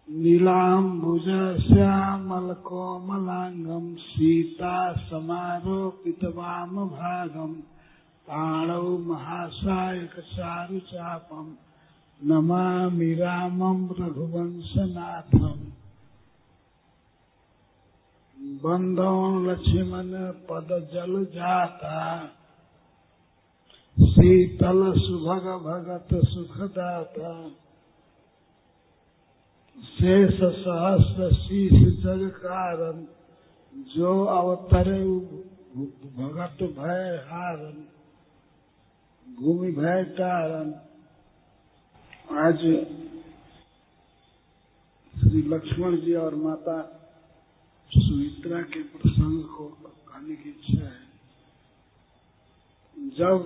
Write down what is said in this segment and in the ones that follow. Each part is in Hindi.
नीलाम्बुज श्यामल कोमलांगम सीता समारोपित वाम भागम पाणौ महासायक चारु चापम नमामि रामं रघुवंशनाथम। बंधो लक्ष्मण पद जल जाता शीतल सुभग भगत सुखदाता। शेष सहस्र शीश जग कारण जो अवतरे भगत भय हारन भूमि भय तारन। आज श्री लक्ष्मण जी और माता सुमित्रा के प्रसंग को कहने की इच्छा है। जब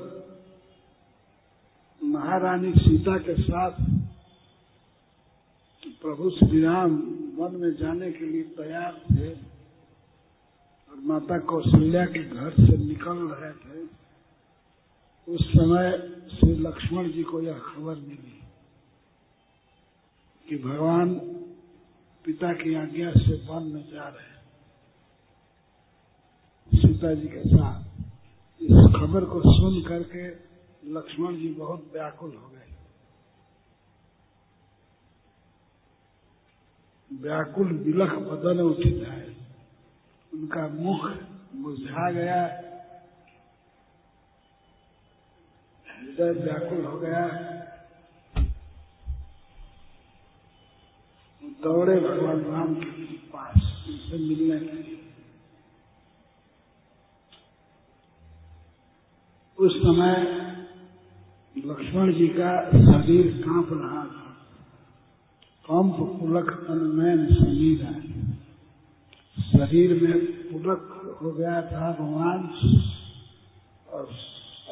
महारानी सीता के साथ प्रभु श्री राम वन में जाने के लिए तैयार थे और माता कौशल्या के घर से निकल रहे थे, उस समय श्री लक्ष्मण जी को यह खबर मिली कि भगवान पिता की आज्ञा से वन में जा रहे हैं सीता जी के साथ। इस खबर को सुन करके लक्ष्मण जी बहुत व्याकुल हो गए। व्याकुल विलख बदन उठित है, उनका मुख मुरझा गया, हृदय व्याकुल हो गया। दौड़े भगवान राम के पास उनसे मिलने के लिए। उस समय लक्ष्मण जी का शरीर कांप रहा था, कंप पुलक तन्मय समीरा, शरीर में पुलक हो गया था, रोमांच और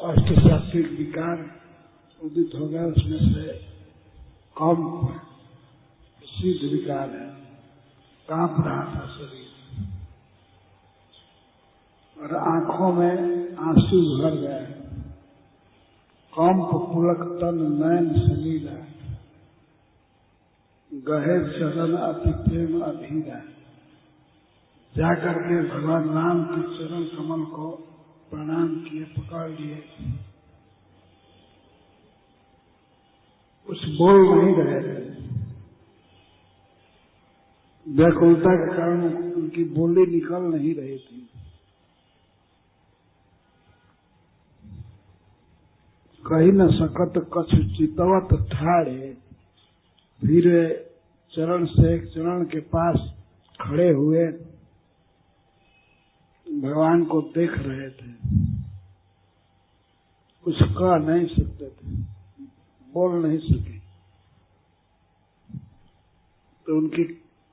अष्ट सात्विक विकार उदित हो गया। उसमें से कंप सिद्ध विकार है, कांप रहा था शरीर और आंखों में आंसू भर गए। कंप पुलक तन नयन समीरा गहे चरण अति प्रेम अधीरा। जाकर के भगवान राम के चरण कमल को प्रणाम किए, पकड़ लिए। कुछ बोल नहीं रहे थे, व्याकुलता के कारण उनकी बोली निकल नहीं रही थी। कही न सकत कछु चितवत ठाड़े, फिर चरण से एक चरण के पास खड़े हुए भगवान को देख रहे थे। कुछ कह नहीं सकते थे, बोल नहीं सके। तो उनकी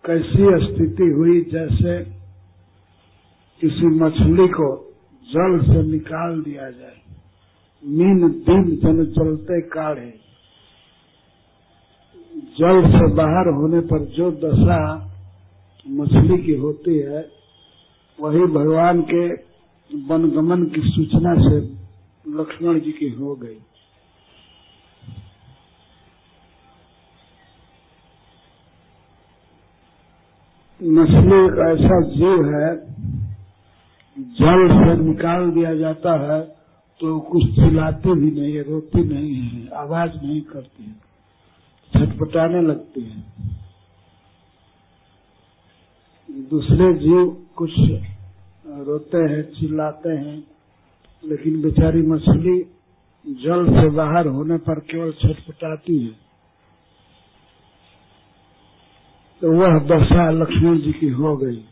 कैसी स्थिति हुई, जैसे किसी मछली को जल से निकाल दिया जाए। मीन दिन जन चलते काढ़े, जल से बाहर होने पर जो दशा मछली की होती है, वही भगवान के वनगमन की सूचना से लक्ष्मण जी की हो गई। मछली एक ऐसा जीव है, जल से निकाल दिया जाता है तो कुछ चिल्लाती भी नहीं है, रोती नहीं है, आवाज नहीं करती है, छटपटाने लगती है। दूसरे जीव कुछ रोते हैं, चिल्लाते हैं, लेकिन बेचारी मछली जल से बाहर होने पर केवल छटपटाती है। तो वह दशा लक्ष्मण जी की हो गई।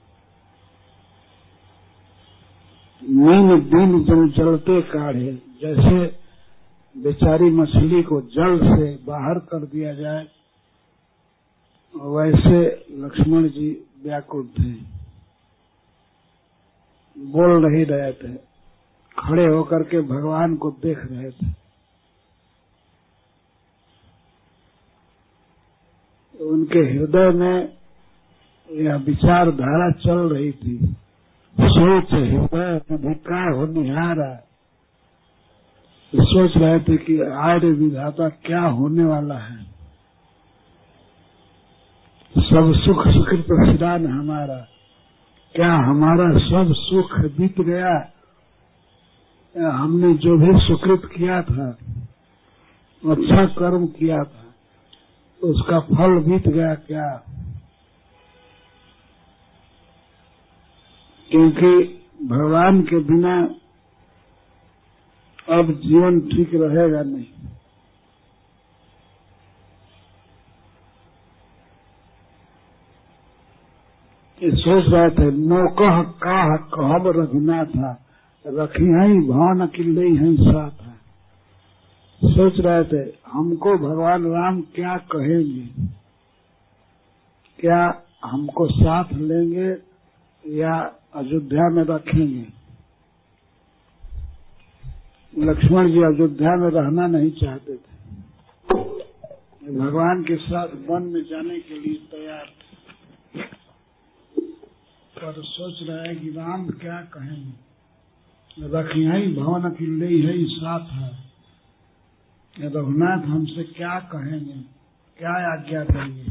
मीन दिन जल जलते काढ़े, जैसे बेचारी मछली को जल से बाहर कर दिया जाए, वैसे लक्ष्मण जी व्याकुल थे, बोल नहीं रहे थे, खड़े होकर के भगवान को देख रहे थे। उनके हृदय में यह विचारधारा चल रही थी, सोच हृदय विकार हो निहारा। सोच रहे थे कि आर्य विधाता क्या होने वाला है। सब सुख सुकृत सिरान हमारा, क्या हमारा सब सुख बीत गया? हमने जो भी सुकृत किया था, अच्छा कर्म किया था, उसका फल बीत गया क्या? क्योंकि भगवान के बिना अब जीवन ठीक रहेगा नहीं। ये सोच रहे थे, नौकह काह कहब रघुनाथा, रखी हैं भवन किले हैं साथ है। सोच रहे थे हमको भगवान राम क्या कहेंगे, क्या हमको साथ लेंगे या अयोध्या में रखेंगे? लक्ष्मण जी अयोध्या में रहना नहीं चाहते थे, भगवान के साथ वन में जाने के लिए तैयार थे, पर सोच रहे हैं कि राम क्या कहेंगे, रखियाई भवन किले है साथ है, रघुनाथ हमसे क्या कहेंगे, क्या आज्ञा देंगे,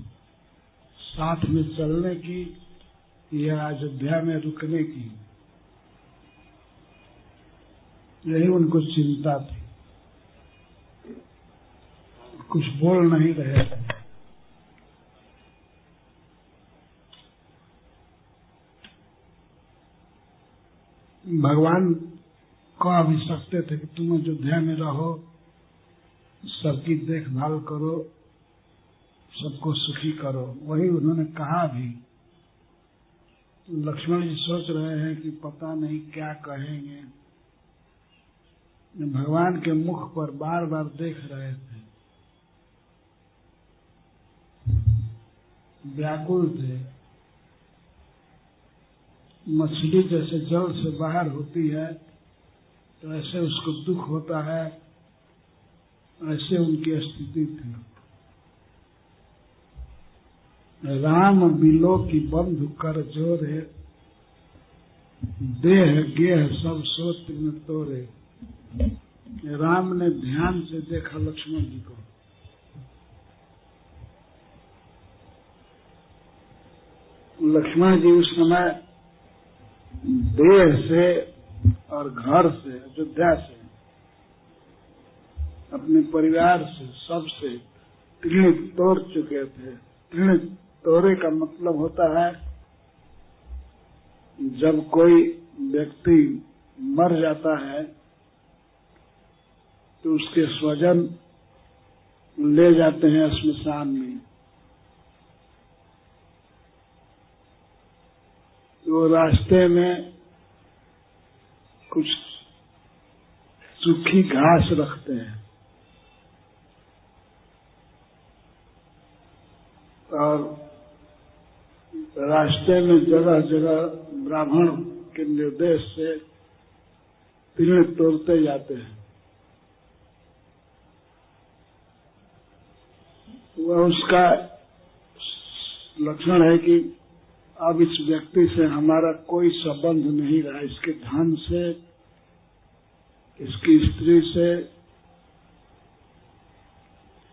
साथ में चलने की या अयोध्या में रुकने की? यही उनको चिंता थी, कुछ बोल नहीं रहे थे। भगवान कह भी सकते थे कि तुम अयोध्या में रहो, सबकी देखभाल करो, सबको सुखी करो, वही उन्होंने कहा भी। लक्ष्मण जी सोच रहे हैं कि पता नहीं क्या कहेंगे, भगवान के मुख पर बार बार देख रहे थे, व्याकुल थे। मछली जैसे जल से बाहर होती है तो ऐसे उसको दुख होता है, ऐसे उनकी स्थिति थी। राम बिलो की बंधु कर जोरे, देह गेह सब सोच में तोरे। राम ने ध्यान से देखा लक्ष्मण जी को, लक्ष्मण जी उस समय देह से और घर से, अयोध्या से, अपने परिवार से, सबसे तीर्ण तोड़ चुके थे। तीर्ण तोड़े का मतलब होता है जब कोई व्यक्ति मर जाता है तो उसके स्वजन ले जाते हैं श्मशान में, तो रास्ते में कुछ सूखी घास रखते हैं और रास्ते में जगह जगह ब्राह्मण के निर्देश से तीर्ण तोड़ते जाते हैं। वह उसका लक्षण है कि अब इस व्यक्ति से हमारा कोई संबंध नहीं रहा, इसके धन से, इसकी स्त्री से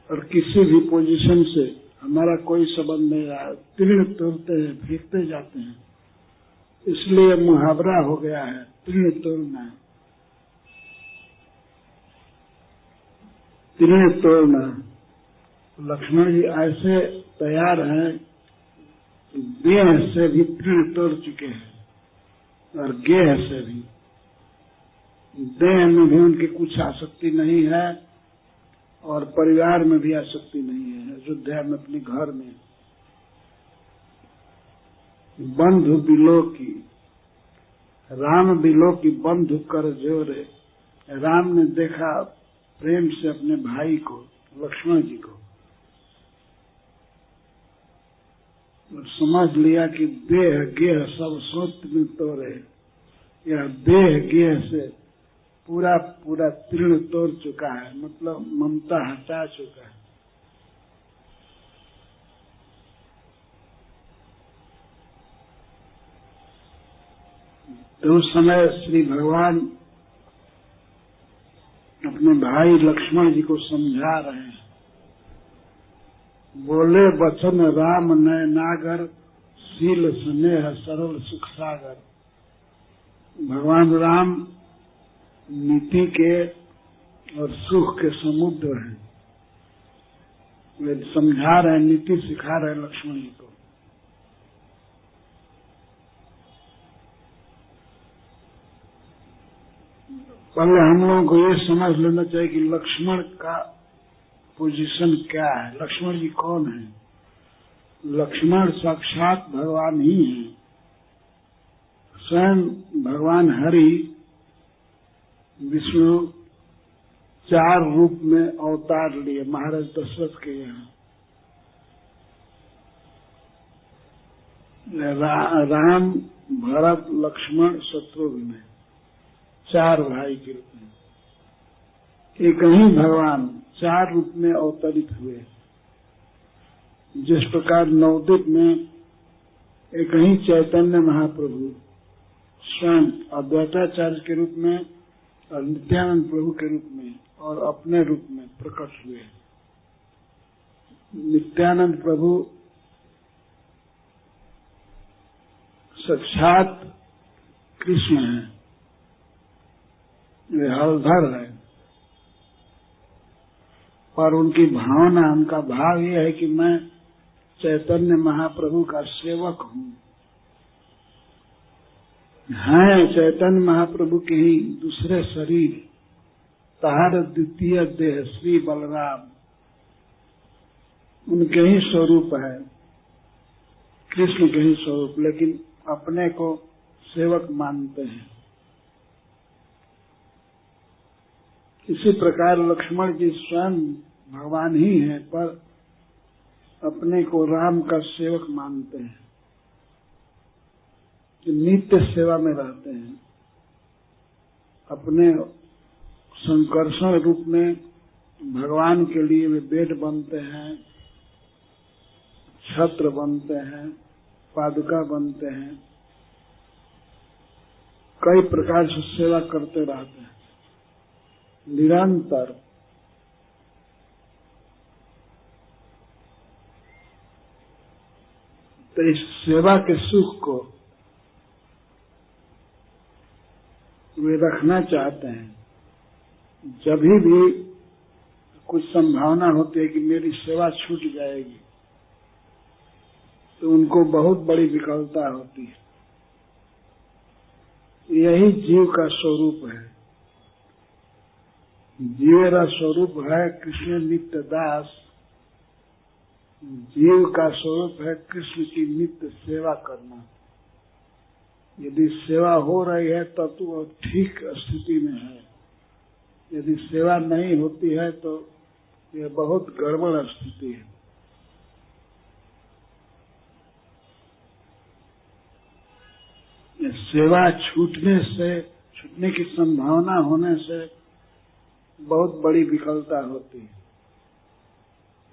और किसी भी पोजीशन से हमारा कोई संबंध नहीं रहा। तीर्ण तोड़ते हैं, फेंकते जाते हैं, इसलिए मुहावरा हो गया है तीर्ण तोड़ना, तीर्ण तोड़ना। लक्ष्मण जी ऐसे तैयार हैं, देह से भी तीर्ण तोड़ चुके हैं और गेह से भी। देह में भी उनकी कुछ आसक्ति नहीं है और परिवार में भी आसक्ति नहीं है। अयोध्या में अपने घर में बंधु बिलो की, राम बिलो की बंधु कर जोरे। राम ने देखा प्रेम से अपने भाई को, लक्ष्मण जी को, और समझ लिया कि देह गेह सब सोच में तोड़े। यह देह गेह से पूरा पूरा तीर्ण तोड़ चुका है, मतलब ममता हटा चुका है। तो उस समय श्री भगवान अपने भाई लक्ष्मण जी को समझा रहे हैं बोले वचन राम नय नागर, शील स्नेह सरल सुख सागर। भगवान राम नीति के और सुख के समुद्र हैं। वे समझा रहे, नीति सिखा रहे लक्ष्मण जी को। पहले हम लोगों को ये समझ लेना चाहिए कि लक्ष्मण का पोजीशन क्या है, लक्ष्मण जी कौन है। लक्ष्मण साक्षात भगवान ही है। स्वयं भगवान हरि विष्णु 4 रूप में अवतार लिए महाराज दशरथ के यहाँ। राम, भरत, लक्ष्मण, शत्रुघ्न, 4 भाई के रूप में। एक ही भगवान 4 रूप में अवतरित हुए। जिस प्रकार नवद्वीप में एक ही चैतन्य महाप्रभु स्वयं अद्वैताचार्य के रूप में और नित्यानंद प्रभु के रूप में और अपने रूप में प्रकट हुए। नित्यानंद प्रभु साक्षात कृष्ण हैं, वे हलधर है, पर उनकी भावना, उनका भाव ये है कि मैं चैतन्य महाप्रभु का सेवक हूँ। हैं चैतन्य महाप्रभु के ही दूसरे शरीर, तहार द्वितीय देह श्री बलराम, उनके ही स्वरूप है, कृष्ण के ही स्वरूप, लेकिन अपने को सेवक मानते हैं। इसी प्रकार लक्ष्मण जी स्वयं भगवान ही हैं, पर अपने को राम का सेवक मानते हैं, नित्य सेवा में रहते हैं। अपने संकर्षण रूप में भगवान के लिए वे बेड बनते हैं, छत्र बनते हैं, पादुका बनते हैं, कई प्रकार से सेवा करते रहते हैं निरंतर। तो इस सेवा के सुख को वे रखना चाहते हैं। जब भी कुछ संभावना होती है कि मेरी सेवा छूट जाएगी, तो उनको बहुत बड़ी विकलता होती है। यही जीव का स्वरूप है। जीवेरा स्वरूप है कृष्ण नित्य दास। जीव का स्वरूप है कृष्ण की नित्य सेवा करना। यदि सेवा हो रही है तब तो वह ठीक स्थिति में है, यदि सेवा नहीं होती है तो यह बहुत गड़बड़ स्थिति है। सेवा छूटने की संभावना होने से बहुत बड़ी विफलता होती है।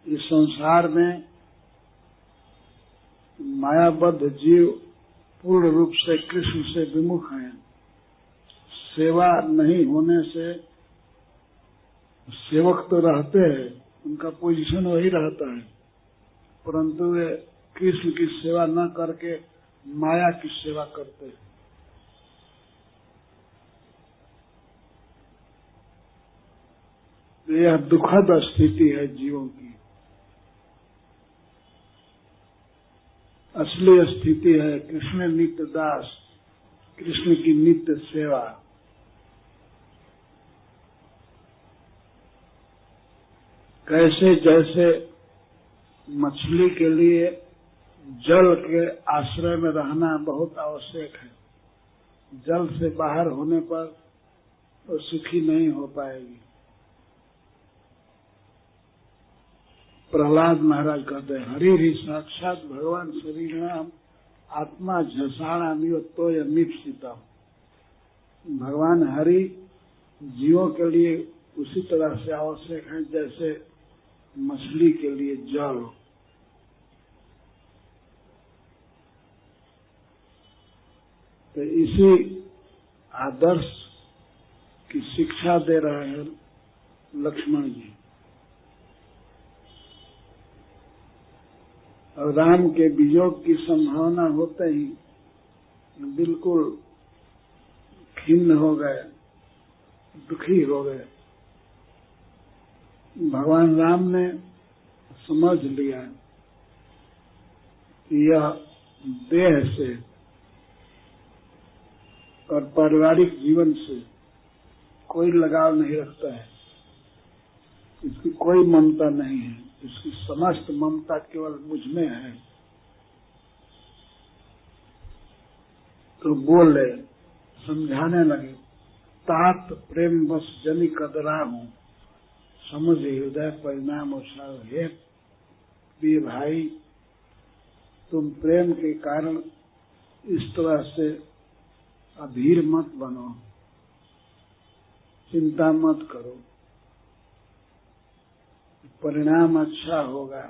इस संसार में मायाबद्ध जीव पूर्ण रूप से कृष्ण से विमुख हैं। सेवा नहीं होने से सेवक तो रहते हैं, उनका पोजीशन वही रहता है, परंतु वे कृष्ण की सेवा न करके माया की सेवा करते हैं। यह दुखद स्थिति है जीवों की। असली स्थिति है कृष्ण नित्य दास, कृष्ण की नित्य सेवा। कैसे जैसे मछली के लिए जल के आश्रय में रहना बहुत आवश्यक है, जल से बाहर होने पर तो सुखी नहीं हो पाएगी। प्रहलाद महाराज कहते हैं, हरि ही साक्षात भगवान शरीराम आत्मा झसाणा निवत्तोय मीप्सिता। भगवान हरि जीवों के लिए उसी तरह से आवश्यक है जैसे मछली के लिए जल। तो इसी आदर्श की शिक्षा दे रहे हैं लक्ष्मण जी। और राम के वियोग की संभावना होते ही बिल्कुल खिन्न हो गए, दुखी हो गए। भगवान राम ने समझ लिया कि यह देह से और पारिवारिक जीवन से कोई लगाव नहीं रखता है, इसकी कोई ममता नहीं है, इसकी समस्त ममता केवल मुझ में है। तो बोले, समझाने लगे, तात प्रेम बस जनि कदरा हूं, समझ हृदय परिणाम उछाल। हे प्रिय भाई, तुम प्रेम के कारण इस तरह से अधीर मत बनो, चिंता मत करो, परिणाम अच्छा होगा।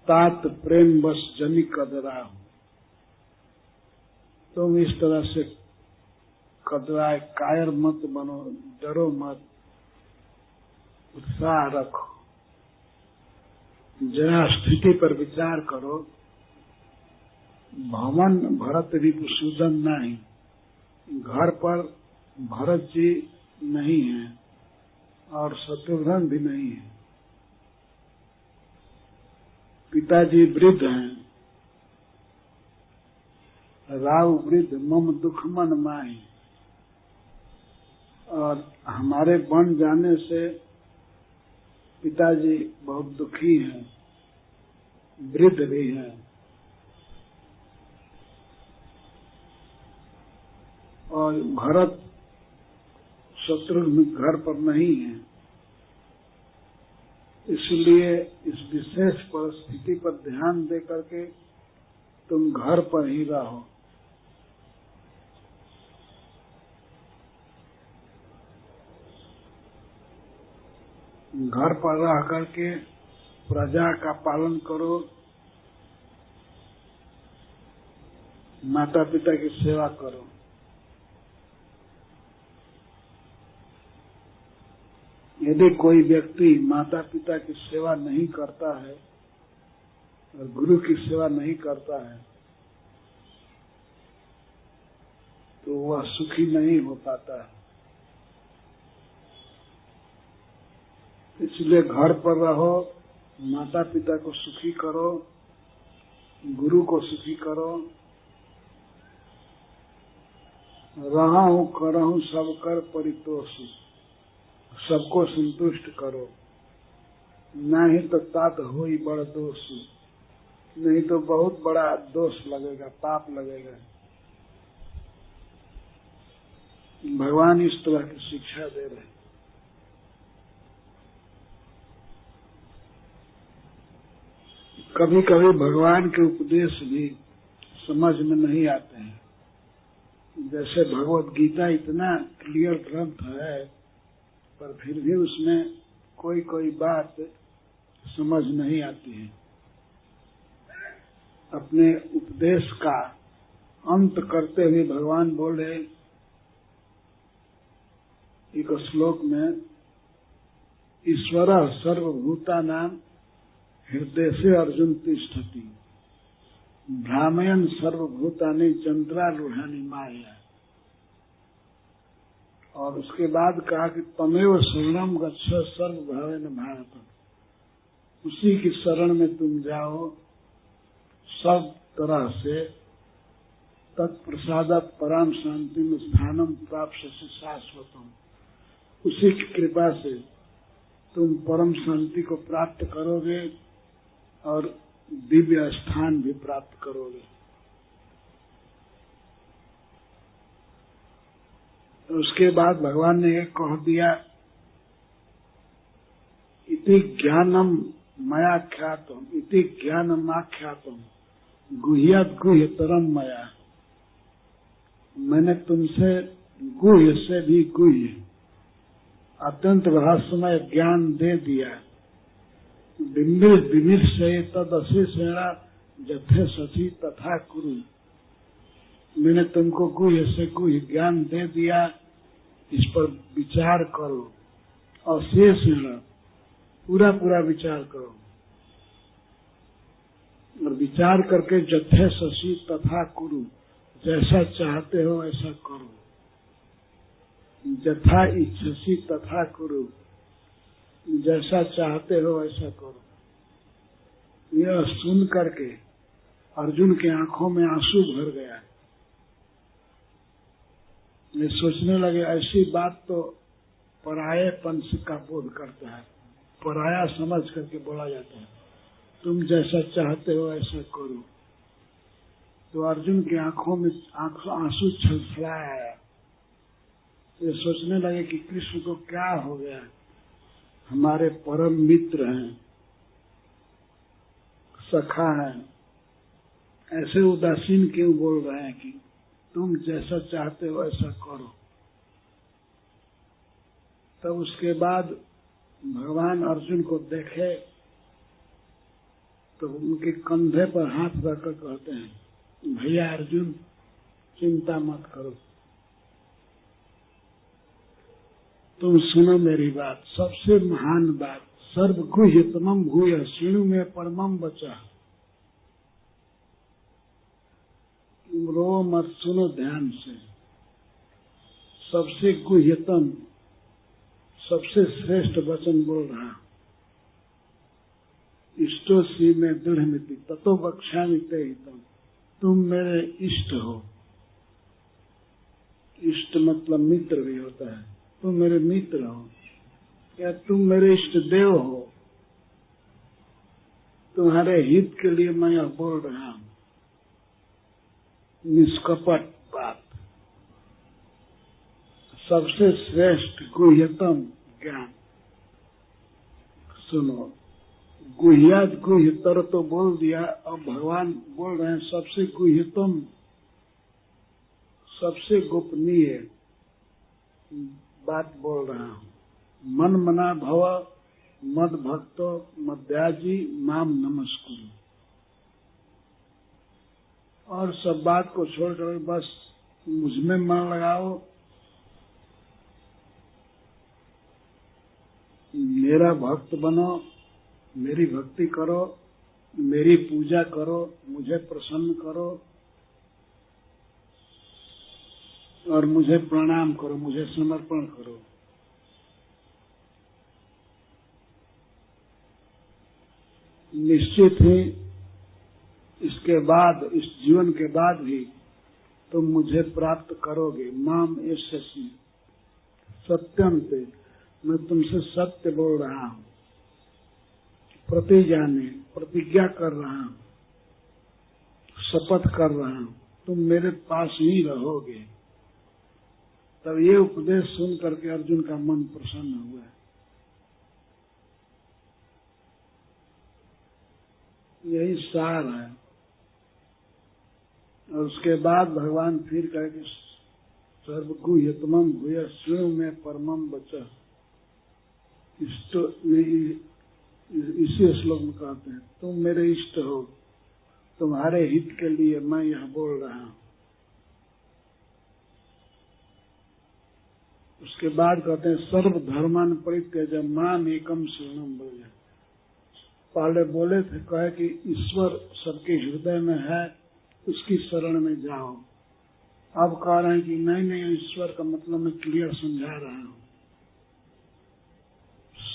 तात प्रेम बस जनि कदरा हूं, तुम इस तरह से कदराए कायर मत बनो, डरो मत, उत्साह रखो। जरा स्थिति पर विचार करो। भवन भरत रिपुसूदन नहीं, घर पर भरत जी नहीं है और शत्रुघ्न भी नहीं है। पिताजी वृद्ध हैं, राव वृद्ध मम दुख मन माही, और हमारे बन जाने से पिताजी बहुत दुखी हैं, वृद्ध भी हैं। और भरत शत्रुघ्न घर पर नहीं है, इसलिए इस विशेष परिस्थिति पर ध्यान दे करके तुम घर पर ही रहो। घर पर रह करके प्रजा का पालन करो, माता पिता की सेवा करो। यदि कोई व्यक्ति माता पिता की सेवा नहीं करता है और गुरु की सेवा नहीं करता है तो वह सुखी नहीं हो पाता है। इसलिए घर पर रहो, माता पिता को सुखी करो, गुरु को सुखी करो। रहा हूं करहूं सब कर परितोष, सबको संतुष्ट करो, नहीं तो तात होई बड़ दोष, नहीं तो बहुत बड़ा दोष लगेगा, पाप लगेगा। भगवान इस तरह की शिक्षा दे रहे हैं। कभी कभी भगवान के उपदेश भी समझ में नहीं आते हैं। जैसे भगवत गीता इतना क्लियर ग्रंथ है, पर फिर भी उसमें कोई कोई बात समझ नहीं आती है। अपने उपदेश का अंत करते हुए भगवान बोले एक श्लोक में, ईश्वरः सर्वभूतानां हृदय से अर्जुन तिष्ठति, भ्रामयन् सर्वभूतानि चंद्रारूढ़ानि माया। और उसके बाद कहा कि तमेव शरणं गच्छ सर्वभावेन भारत, उसी की शरण में तुम जाओ सब तरह से। तत्प्रसादात् पराम शांतिम स्थानम प्राप्स्यसि शाश्वतम, उसी की कृपा से तुम परम शांति को प्राप्त करोगे और दिव्य स्थान भी प्राप्त करोगे। उसके बाद भगवान ने एक कह दिया, इति ज्ञानम मया ख्यातम, इति ज्ञानम आख्यातम, गुह्यात् गुह्यतरम मया। मैंने तुमसे गुह्य से भी गुह्य अत्यंत रहस्यमय ज्ञान दे दिया। बिमिर से तद अशेषेणा जथे सची तथा कुरु, मैंने तुमको गुह्य से गुह्य ज्ञान दे दिया, इस पर विचार करो अशेषेण पूरा पूरा विचार करो, और विचार करके जथे शशि तथा कुरु, जैसा चाहते हो ऐसा करो, जथा इच्छसि तथा कुरु, जैसा चाहते हो ऐसा करो। यह सुन करके अर्जुन के आंखों में आंसू भर गया। ये सोचने लगे ऐसी बात तो परायेपन का बोध करता है, पराया समझ करके बोला जाता है, तुम जैसा चाहते हो ऐसा करो। तो अर्जुन की आंखों में आंसू छलछलाया आया। ये सोचने लगे कि कृष्ण को क्या हो गया, हमारे परम मित्र हैं, सखा हैं, ऐसे उदासीन क्यों बोल रहे हैं कि तुम जैसा चाहते हो ऐसा करो। तब उसके बाद भगवान अर्जुन को देखे तो उनके कंधे पर हाथ रखकर कहते हैं, भैया अर्जुन चिंता मत करो, तुम सुनो मेरी बात, सबसे महान बात, सर्वगुह्यतमं भूय शृणु में परमं वचः। तुम रो मत, सुनो ध्यान से। सबसे गुह्यतम, सबसे श्रेष्ठ वचन बोल रहा, इष्टोसी में दृढ़मिति ततो वक्ष्यामि ते हितम्। तुम मेरे इष्ट हो, इष्ट मतलब मित्र भी होता है, तुम मेरे मित्र हो, या तुम मेरे इष्ट देव हो, तुम्हारे हित के लिए मैं यह बोल रहा हूं। निष्कपट बात, सबसे श्रेष्ठ गुह्यतम ज्ञान। सुनो, गुह्यात गुह्यतर तो बोल दिया, अब भगवान बोल रहे हैं सबसे गुह्यतम, सबसे गोपनीय बात बोल रहा हूं। मन मना भव मद भक्तो मद्याजी माम नमस्कुरु। और सब बात को छोड़कर बस मुझमें मन लगाओ, मेरा भक्त बनो, मेरी भक्ति करो, मेरी पूजा करो, मुझे प्रसन्न करो और मुझे प्रणाम करो, मुझे समर्पण करो। निश्चित ही इसके बाद, इस जीवन के बाद भी तुम मुझे प्राप्त करोगे। माम यस्यसि सत्यम ते, मैं तुमसे सत्य बोल रहा हूं, प्रतिजाने प्रतिज्ञा कर रहा हूं, शपथ कर रहा हूं, तुम मेरे पास ही रहोगे। तब ये उपदेश सुन करके अर्जुन का मन प्रसन्न हुआ। यही सार है। और उसके बाद भगवान फिर कहे कि सर्वगुह्यतमं भूय शृणु में परमं वचः। इसी श्लोक में कहते हैं, तुम मेरे इष्ट हो, तुम्हारे हित के लिए मैं यह बोल रहा हूं। उसके बाद कहते हैं, सर्व धर्मान परित्यज्य माम एकम शरणं व्रज। पहले बोले थे, कहे कि ईश्वर सबके हृदय में है, उसकी शरण में जाओ। अब कह रहे हैं कि नहीं, ईश्वर का मतलब मैं क्लियर समझा रहा हूं।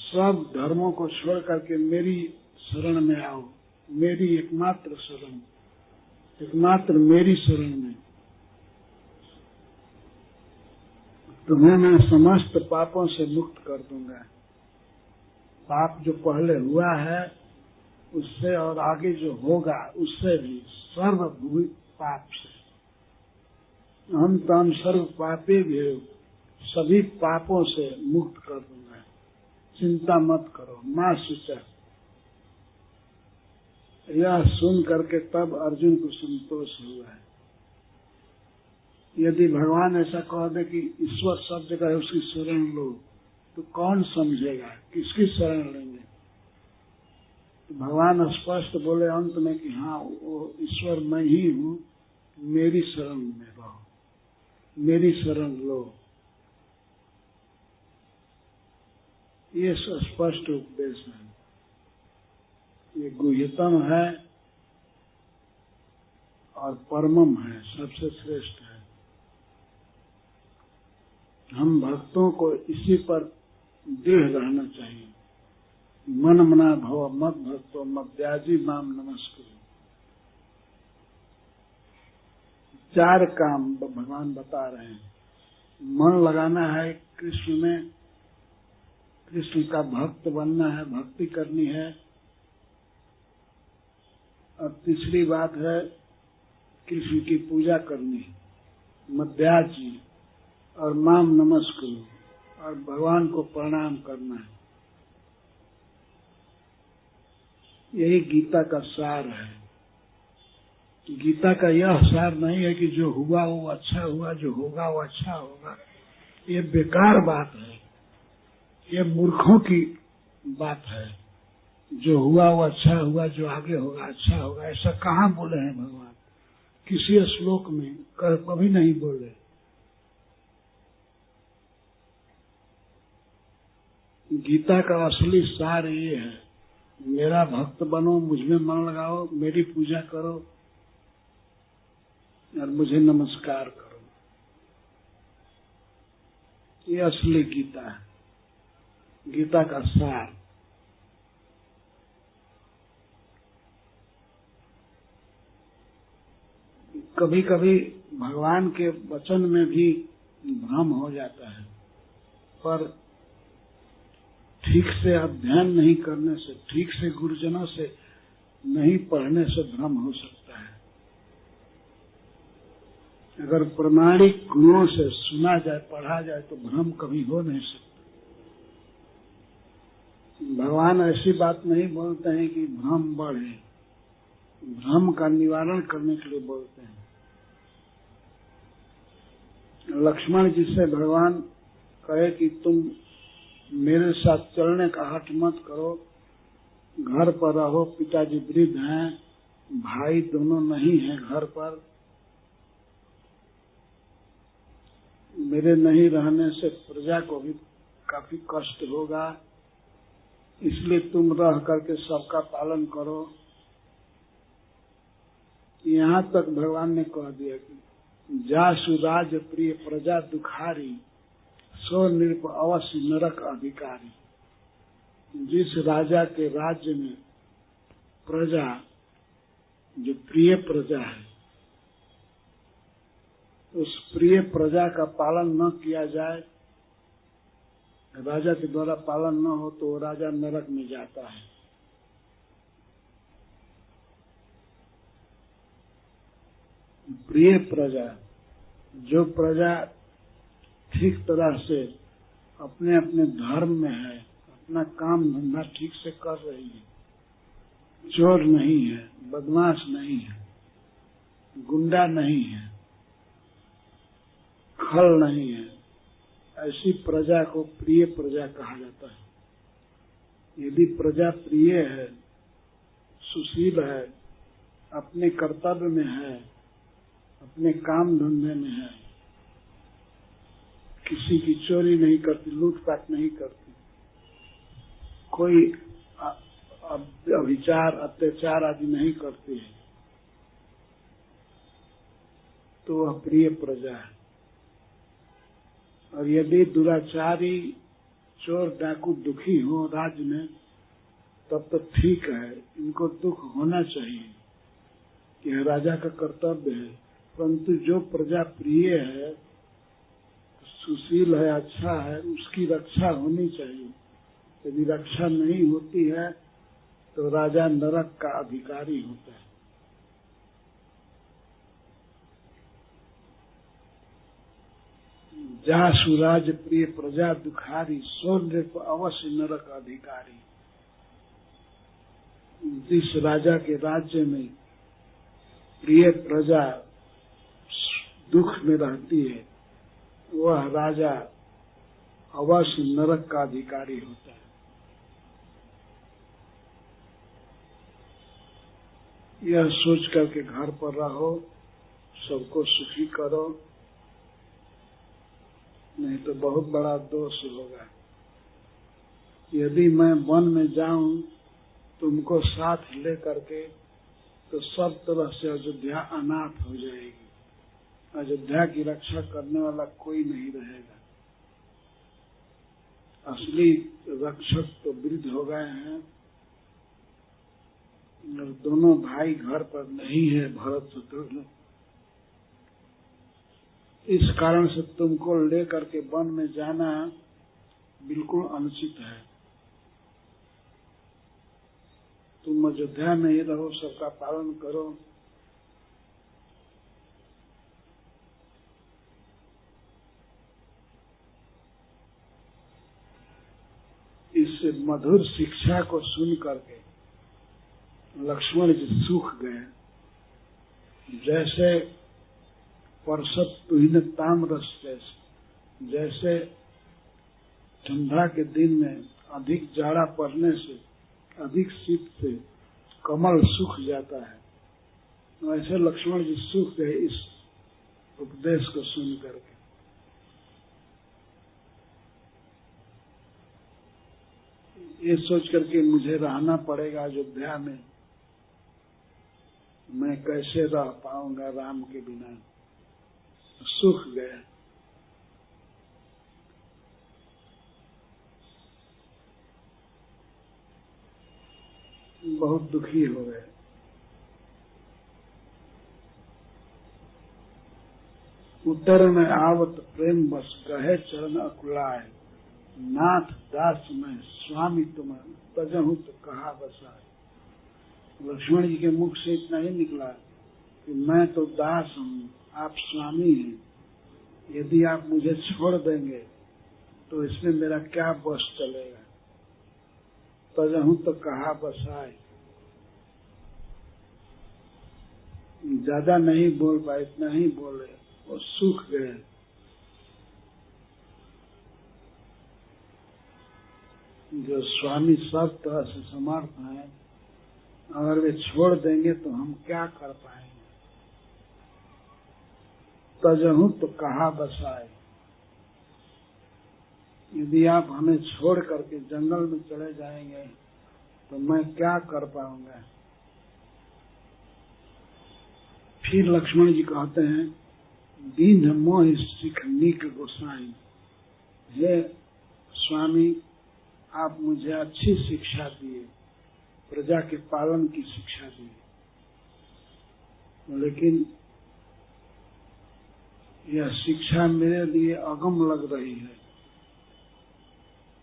सब धर्मों को छोड़ करके मेरी शरण में आओ, मेरी एकमात्र शरण, एकमात्र मेरी शरण में। तुम्हें मैं समस्त पापों से मुक्त कर दूंगा। पाप जो पहले हुआ है उससे और आगे जो होगा उससे भी, सर्वभूत पाप से, हम तम सर्व पापे भी, सभी पापों से मुक्त कर दूंगा। चिंता मत करो, मां शुचा। यह सुन करके तब अर्जुन को संतोष हुआ है। यदि भगवान ऐसा कह दे कि ईश्वर सब जगह है, उसकी शरण लो, तो कौन समझेगा, किसकी शरण लेंगे? तो भगवान स्पष्ट बोले अंत में कि हाँ, वो ईश्वर मैं ही हूं, मेरी शरण में रहो, मेरी शरण लो। ये स्पष्ट उपदेश है, ये गुह्यतम है और परमम है, सबसे श्रेष्ठ है। हम भक्तों को इसी पर दृढ़ रहना चाहिए। मन मना भव मत भक्तो मद्याजी माम नमस्कुरु। 4 काम भगवान बता रहे हैं। मन लगाना है कृष्ण में, कृष्ण का भक्त बनना है, भक्ति करनी है। और तीसरी बात है कृष्ण की पूजा करनी, मध्याजी और माम नमस्कुरु, और भगवान को प्रणाम करना है। यही गीता का सार है। गीता का यह सार नहीं है कि जो हुआ वो अच्छा हुआ, जो होगा वो अच्छा होगा। ये बेकार बात है, ये मूर्खों की बात है। जो हुआ वो अच्छा हुआ, जो आगे होगा अच्छा होगा, ऐसा कहाँ बोले हैं भगवान? किसी श्लोक में कभी नहीं बोले। गीता का असली सार ये है, मेरा भक्त बनो, मुझमें मन लगाओ, मेरी पूजा करो और मुझे नमस्कार करो। ये असली गीता है, गीता का सार। कभी कभी भगवान के वचन में भी भ्रम हो जाता है, पर ठीक से अध्ययन नहीं करने से, ठीक से गुरुजनों से नहीं पढ़ने से भ्रम हो सकता है। अगर प्रमाणिक गुणों से सुना जाए, पढ़ा जाए तो भ्रम कभी हो नहीं सकता। भगवान ऐसी बात नहीं बोलते हैं कि भ्रम बढ़े, भ्रम का निवारण करने के लिए बोलते हैं। लक्ष्मण जी से भगवान कहे कि तुम मेरे साथ चलने का हठ मत करो, घर पर रहो, पिताजी वृद्ध हैं, भाई दोनों नहीं हैं घर पर, मेरे नहीं रहने से प्रजा को भी काफी कष्ट होगा, इसलिए तुम रह करके सबका पालन करो। यहाँ तक भगवान ने कह दिया कि जासु राज प्रिय प्रजा दुखारी, सो नृप अवश्य नरक अधिकारी। जिस राजा के राज्य में प्रजा, जो प्रिय प्रजा है, उस प्रिय प्रजा का पालन न किया जाए, राजा के द्वारा पालन न हो, तो राजा नरक में जाता है। प्रिय प्रजा, जो प्रजा ठीक तरह से अपने अपने धर्म में है, अपना काम धंधा ठीक से कर रही है, चोर नहीं है, बदमाश नहीं है, गुंडा नहीं है, खल नहीं है, ऐसी प्रजा को प्रिय प्रजा कहा जाता है। यदि प्रजा प्रिय है, सुशील है, अपने कर्तव्य में है, अपने काम धंधे में है, किसी की चोरी नहीं करती, लूटपाट नहीं करती, कोई अभिचार अत्याचार आदि नहीं करती है, तो वह प्रिय प्रजा है। और यदि दुराचारी, चोर डाकू दुखी हो राज्य में, तब तो ठीक है, इनको दुख होना चाहिए, यह राजा का कर्तव्य है। परंतु जो प्रजा प्रिय है, सुशील है, अच्छा है, उसकी रक्षा होनी चाहिए। यदि रक्षा नहीं होती है तो राजा नरक का अधिकारी होता है। जासु राज प्रिय प्रजा दुखारी, सो नृप अवश्य नरक अधिकारी। जिस राजा के राज्य में प्रिय प्रजा दुख में रहती है, वह राजा अवश्य नरक का अधिकारी होता है। यह सोच करके घर पर रहो, सबको सुखी करो, नहीं तो बहुत बड़ा दोष होगा। यदि मैं वन में जाऊं तुमको साथ ले करके तो सब तरह से अयोध्या अनाथ हो जाएगी। अयोध्या की रक्षा करने वाला कोई नहीं रहेगा। असली रक्षक तो वृद्ध हो गए हैं और दोनों भाई घर पर नहीं है, भरत शत्रुघ्न। इस कारण से तुमको लेकर के वन में जाना बिल्कुल अनुचित है। तुम अयोध्या में ही रहो, सबका पालन करो। इस मधुर शिक्षा को सुन करके लक्ष्मण जी सूख गए। जैसे परसत तुहिन ताम्रस जैसे ठंडा के दिन में अधिक जाड़ा पड़ने से, अधिक शीत से कमल सूख जाता है, वैसे लक्ष्मण जी सूख गए इस उपदेश को सुन करके। ये सोच करके मुझे रहना पड़ेगा अयोध्या में, मैं कैसे रह पाऊंगा राम के बिना, सूख गए। बहुत दुखी हो गए। उत्तर में आवत प्रेम बस कहे चरण अकुलाए, नाथ दास में स्वामी तुम तजहु तो कहा बसाए। लक्ष्मण जी के मुख से इतना ही निकला कि मैं तो दास हूँ, आप स्वामी हैं। यदि आप मुझे छोड़ देंगे तो इसमें मेरा क्या बस चलेगा। तजहु तो कहा बसाए। ज्यादा नहीं बोल पाए, इतना ही बोले, वो सूख गए। जो स्वामी सब तरह से समर्थ हैं, अगर वे छोड़ देंगे तो हम क्या कर पाएंगे। तजहु तो कहा बसाए। यदि आप हमें छोड़ करके जंगल में चले जाएंगे तो मैं क्या कर पाऊंगा। फिर लक्ष्मण जी कहते हैं, दीन मोह सिख नीक गोसाई। हे स्वामी, आप मुझे अच्छी शिक्षा दिए, प्रजा के पालन की शिक्षा दी, लेकिन यह शिक्षा मेरे लिए अगम लग रही है,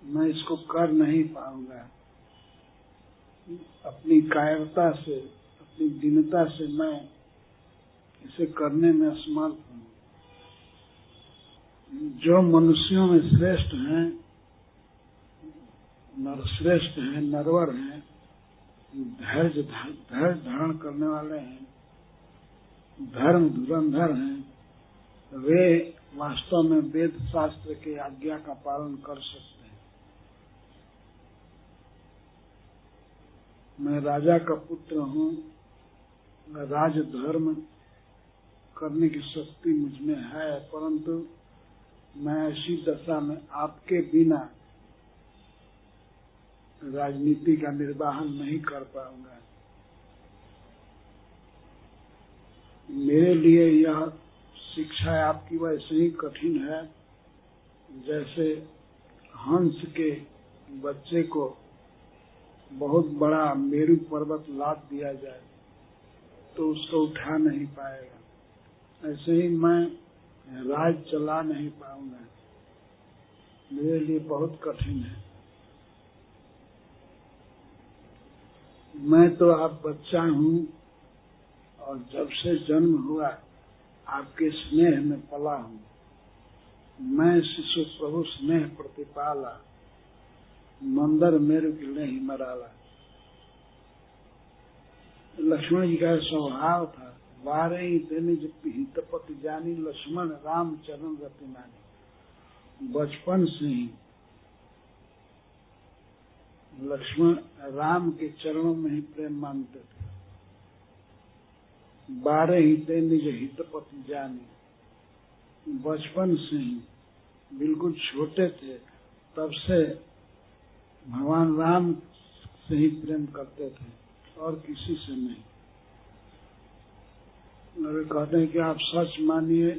मैं इसको कर नहीं पाऊंगा। अपनी कायरता से, अपनी दीनता से मैं इसे करने में असमर्थ हूँ। जो मनुष्यों में श्रेष्ठ हैं, नरश्रेष्ठ हैं, नरवर हैं, धैर्य धारण करने वाले हैं, धर्म धुरंधर हैं, वे वास्तव में वेद शास्त्र के आज्ञा का पालन कर सकते हैं। मैं राजा का पुत्र हूँ, राज धर्म करने की शक्ति मुझमें है, परंतु मैं ऐसी दशा में आपके बिना राजनीति का निर्वाहन नहीं कर पाऊंगा। मेरे लिए यह शिक्षा आपकी वैसे ही कठिन है जैसे हंस के बच्चे को बहुत बड़ा मेरू पर्वत लाद दिया जाए तो उसको उठा नहीं पाएगा। ऐसे ही मैं राज चला नहीं पाऊंगा, मेरे लिए बहुत कठिन है। मैं तो आप बच्चा हूँ और जब से जन्म हुआ आपके स्नेह में पला हूँ। मैं शिशु प्रभु स्नेह प्रतिपाला, मंदर मेरु की नहीं मराला। लक्ष्मण जी का स्वभाव था, 12 दिन हितपति जानी, लक्ष्मण राम चरण रति मानी। बचपन से ही लक्ष्मण राम के चरणों में ही प्रेम मानते थे। 12 दिन हितपति जानी, बचपन से ही बिल्कुल छोटे थे तब से भगवान राम से ही प्रेम करते थे और किसी से नहीं। और कहते हैं कि आप सच मानिए,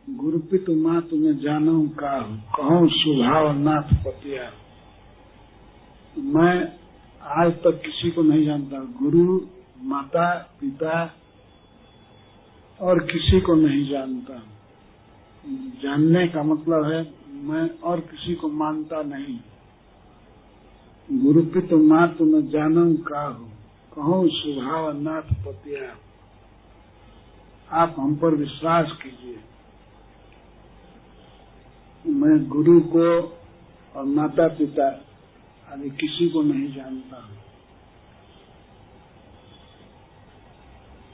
गुरु पितु माँ तुम्हें जानू का कहूँ स्वभाव नाथ पतिया। मैं आज तक किसी को नहीं जानता, गुरु माता पिता और किसी को नहीं जानता। जानने का मतलब है मैं और किसी को मानता नहीं। गुरु पितु माँ तुम्हें जानू का कहूँ स्वभाव नाथ पतिया। आप हम पर विश्वास कीजिए। मैं गुरु को और माता पिता आदि किसी को नहीं जानता हूँ।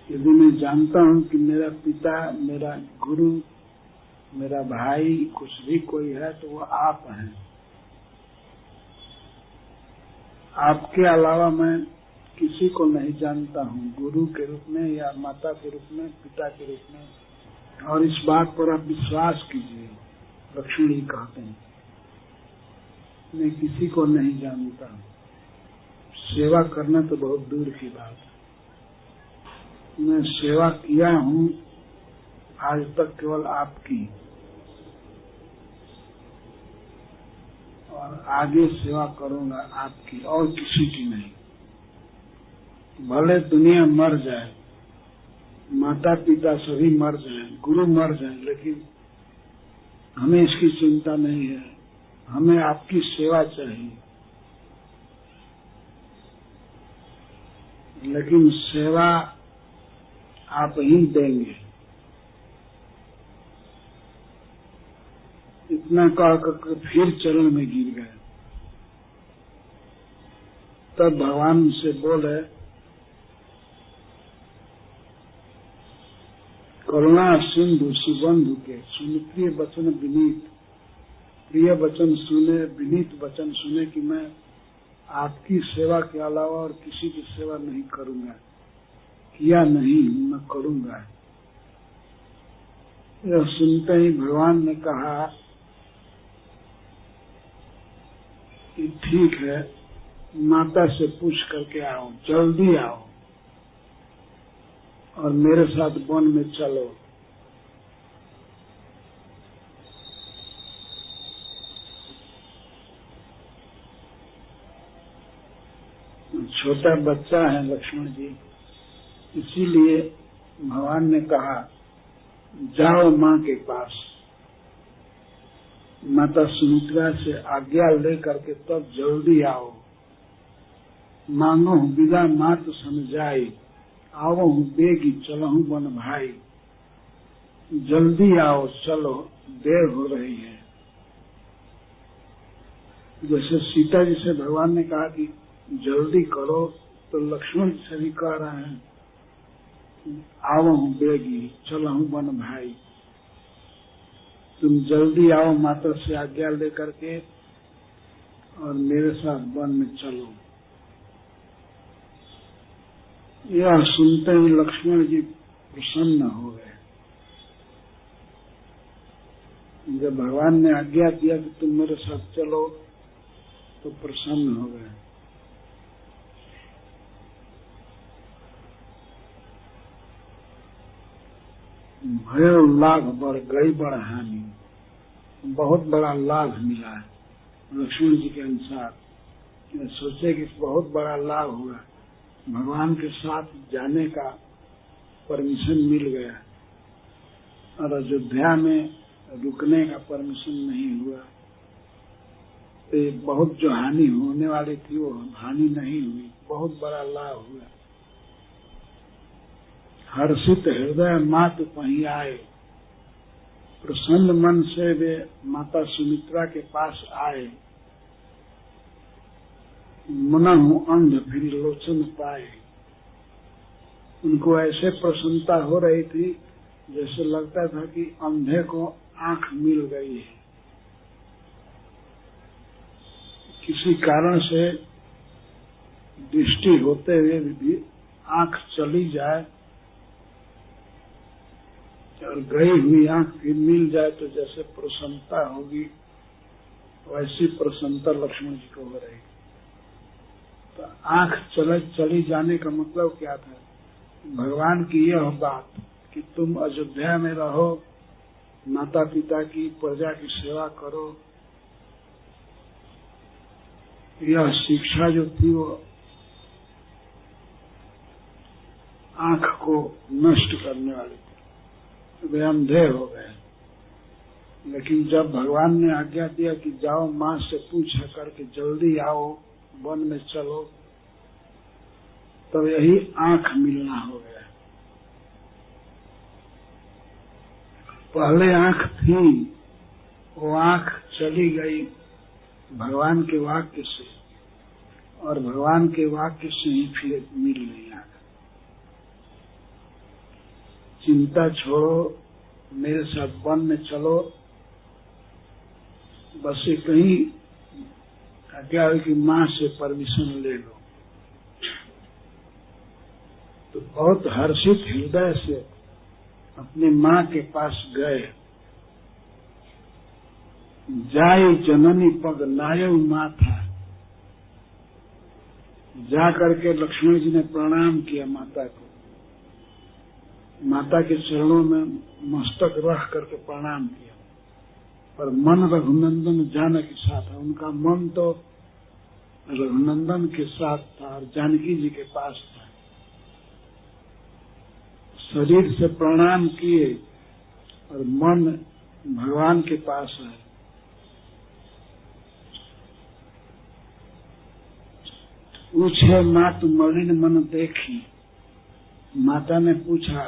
यदि मैं जानता हूँ कि मेरा पिता, मेरा गुरु, मेरा भाई कुछ भी कोई है तो वो आप हैं। आपके अलावा मैं किसी को नहीं जानता हूँ, गुरु के रूप में या माता के रूप में, पिता के रूप में। और इस बात पर आप विश्वास कीजिए। लक्ष्मण जी कहते हैं मैं किसी को नहीं जानता हूँ। सेवा करना तो बहुत दूर की बात है। मैं सेवा किया हूँ आज तक केवल आपकी, और आगे सेवा करूंगा आपकी और किसी की नहीं। भले दुनिया मर जाए, माता पिता सभी मर जाएं, गुरु मर जाएं, लेकिन हमें इसकी चिंता नहीं है। हमें आपकी सेवा चाहिए, लेकिन सेवा आप ही देंगे। इतना कहकर फिर चरण में गिर गए। तब भगवान से बोले, करुणा सिंधु सुबंधु के सुन प्रिय वचन विनीत। प्रिय वचन सुने, विनीत वचन सुने कि मैं आपकी सेवा के अलावा और किसी की सेवा नहीं करूंगा, किया नहीं, मैं करूंगा। यह सुनते ही भगवान ने कहा कि ठीक है, माता से पूछ करके आओ, जल्दी आओ और मेरे साथ वन में चलो। छोटा बच्चा है लक्ष्मण जी, इसीलिए भगवान ने कहा जाओ माँ के पास। माता सुमित्रा से आज्ञा लेकर के तब जल्दी आओ। मांगो विदा मात समझाई, आओ बेगी चलहूं बन भाई। जल्दी आओ, चलो, देर हो रही है। जैसे सीता जी से भगवान ने कहा कि जल्दी करो, तो लक्ष्मण जी से भी कह रहे हैं आओ बेगी चलहूं बन भाई। तुम जल्दी आओ माता से आज्ञा लेकर के और मेरे साथ वन में चलो। यह सुनते ही लक्ष्मण जी प्रसन्न हो गए। जब भगवान ने आज्ञा दिया कि तुम मेरे साथ चलो तो प्रसन्न हो गए। भय लाभ बढ़ गई, बड़ा हानि, बहुत बड़ा लाभ मिला है। लक्ष्मण जी के अनुसार सोचे कि बहुत बड़ा लाभ हुआ, भगवान के साथ जाने का परमिशन मिल गया और अयोध्या में रुकने का परमिशन नहीं हुआ। तो बहुत जो हानि होने वाली थी वो हानि नहीं हुई, बहुत बड़ा लाभ हुआ। हर्षित हृदय मात पहीं आए, प्रसन्न मन से वे माता सुमित्रा के पास आए। मनहु अंध फिर लोचन पाए। उनको ऐसे प्रसन्नता हो रही थी जैसे लगता था कि अंधे को आंख मिल गई है। किसी कारण से दृष्टि होते हुए भी आंख चली जाए और गई हुई आंख फिर मिल जाए तो जैसे प्रसन्नता होगी, वैसी प्रसन्नता लक्ष्मण जी को हो रही। तो आंख चली जाने का मतलब क्या था? भगवान की यह बात कि तुम अयोध्या में रहो, माता पिता की प्रजा की सेवा करो, यह शिक्षा जो थी वो आंख को नष्ट करने वाली थी। वे अंधे हो गए। लेकिन जब भगवान ने आज्ञा दिया कि जाओ माँ से पूछ करके जल्दी आओ, वन में चलो, तब यही आंख मिलना हो गया। पहले आंख थी, वो आंख चली गई भगवान के वाक्य से, और भगवान के वाक्य से ही फिर मिल गई आंख। चिंता छोड़ो, मेरे साथ वन में चलो, बस ये कहीं क्या है कि माँ से परमिशन ले लो। तो बहुत हर्षित हृदय से अपने माँ के पास गए। जाय जननी पग नायव माथा, जा करके लक्ष्मण जी ने प्रणाम किया माता को, माता के चरणों में मस्तक रख करके प्रणाम किया। पर मन रघुनंदन जानकी साथ है, उनका मन तो रघुनंदन के साथ था और जानकी जी के पास था। शरीर से प्रणाम किए और मन भगवान के पास है। पूछे मात मलिन मन देखी, माता ने पूछा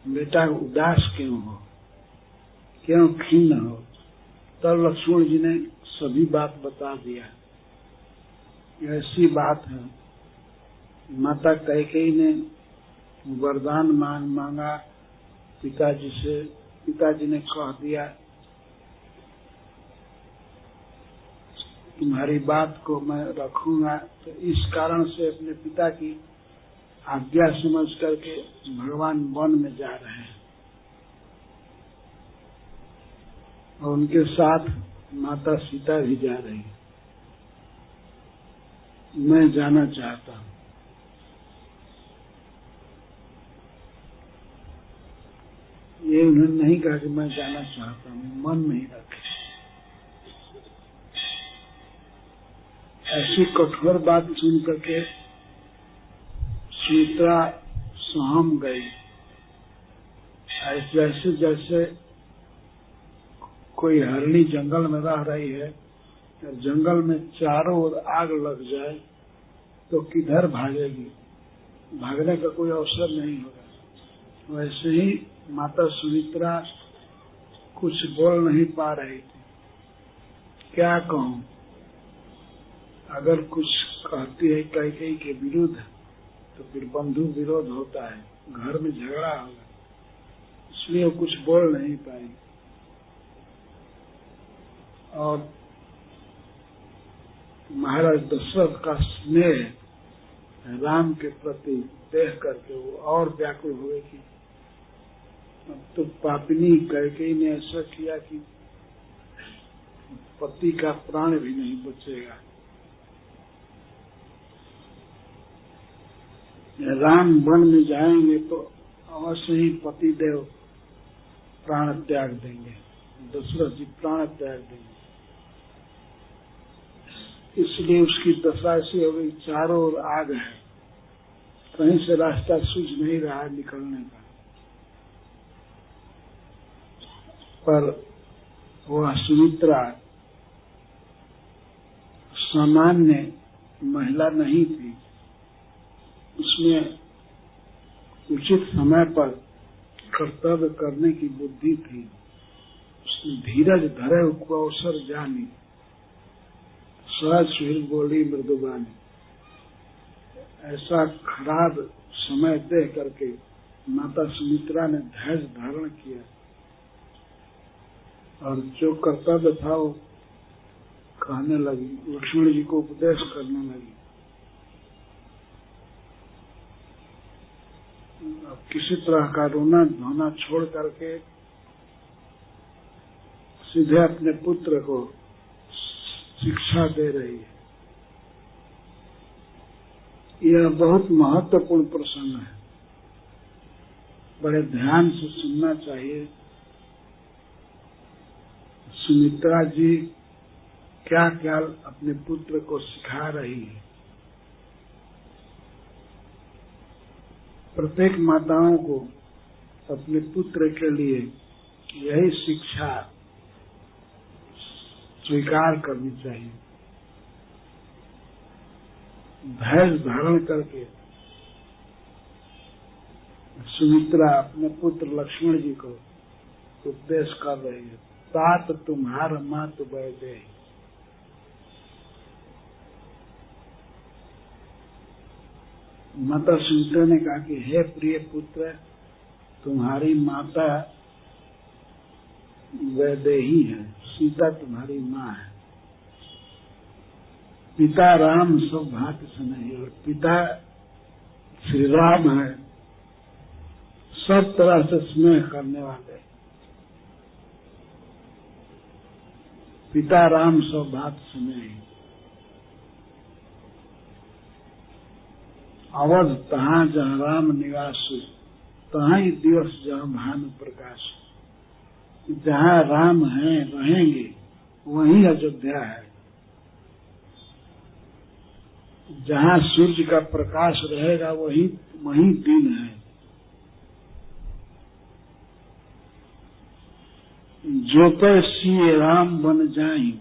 बेटा उदास क्यों हो, क्यों खिन्न हो? तब लक्ष्मण जी ने सभी बात बता दिया। ऐसी बात है, माता कैकेयी ने वरदान मांगा पिताजी से, पिताजी ने कह दिया तुम्हारी बात को मैं रखूंगा। तो इस कारण से अपने पिता की आज्ञा समझ करके भगवान वन में जा रहे हैं और उनके साथ माता सीता भी जा रही है। मैं जाना चाहता हूँ। ये उन्होंने नहीं कहा कि मैं जाना चाहता हूँ, मन में ही रखे। ऐसी कठोर बात सुन करके सुमित्रा सहम गई। जैसे जैसे कोई हरणी जंगल में रह रही है, जंगल में चारों ओर आग लग जाए तो किधर भागेगी? भागने का कोई अवसर नहीं होगा। वैसे ही माता सुमित्रा कुछ बोल नहीं पा रही थी। क्या कहूं? अगर कुछ कहती है कैकेयी के विरुद्ध तो फिर बंधु विरोध होता है, घर में झगड़ा होगा, इसलिए वो कुछ बोल नहीं पाई। और महाराज दशरथ का स्नेह राम के प्रति देख करके वो और व्याकुल हुए कि अब तो पापिनी कैकेयी ने ऐसा किया कि पति का प्राण भी नहीं बचेगा। राम वन में जाएंगे तो अवश्य ही पति देव प्राण त्याग देंगे, दशरथ जी प्राण त्याग देंगे। इसलिए उसकी दशा ऐसी हो गई, चारों ओर आग है, कहीं से रास्ता सूझ नहीं रहा है निकलने का। पर वह सुमित्रा सामान्य महिला नहीं थी, उसमें उचित समय पर कर्तव्य करने की बुद्धि थी। उसने धीरज धरे को अवसर जानी, सहज सुहिल बोली मृदुबानी। ऐसा खराब समय देख करके माता सुमित्रा ने धैर्य धारण किया और जो कर्तव्य था वो कहने लगी, लक्ष्मण जी को उपदेश करने लगी। अब किसी तरह का रोना धोना छोड़ करके सीधे अपने पुत्र को शिक्षा दे रही है। यह बहुत महत्वपूर्ण प्रसंग है, बड़े ध्यान से सुनना चाहिए। सुमित्रा जी क्या क्या अपने पुत्र को सिखा रही है। प्रत्येक माताओं को अपने पुत्र के लिए यही शिक्षा स्वीकार करनी चाहिए। धैर्य धारण करके सुमित्रा अपने पुत्र लक्ष्मण जी को उपदेश कर रही है। तात तुम्हार मात वैदेही। माता सुमित्रा ने कहा कि हे प्रिय पुत्र, तुम्हारी माता वैदेही है, सीता तुम्हारी माँ है। पिता राम सब भांति सनहि, और पिता श्री राम है, सब तरह से स्नेह करने वाले। पिता राम सब भांति सनहि। अवध तहाँ जहाँ राम निवास, तहाँ ही दिवस जहाँ भानु प्रकाश। जहाँ राम हैं रहेंगे वहीं अयोध्या है। जहाँ सूर्य का प्रकाश रहेगा वहीं दिन है। जो पर सिए राम बन जाई,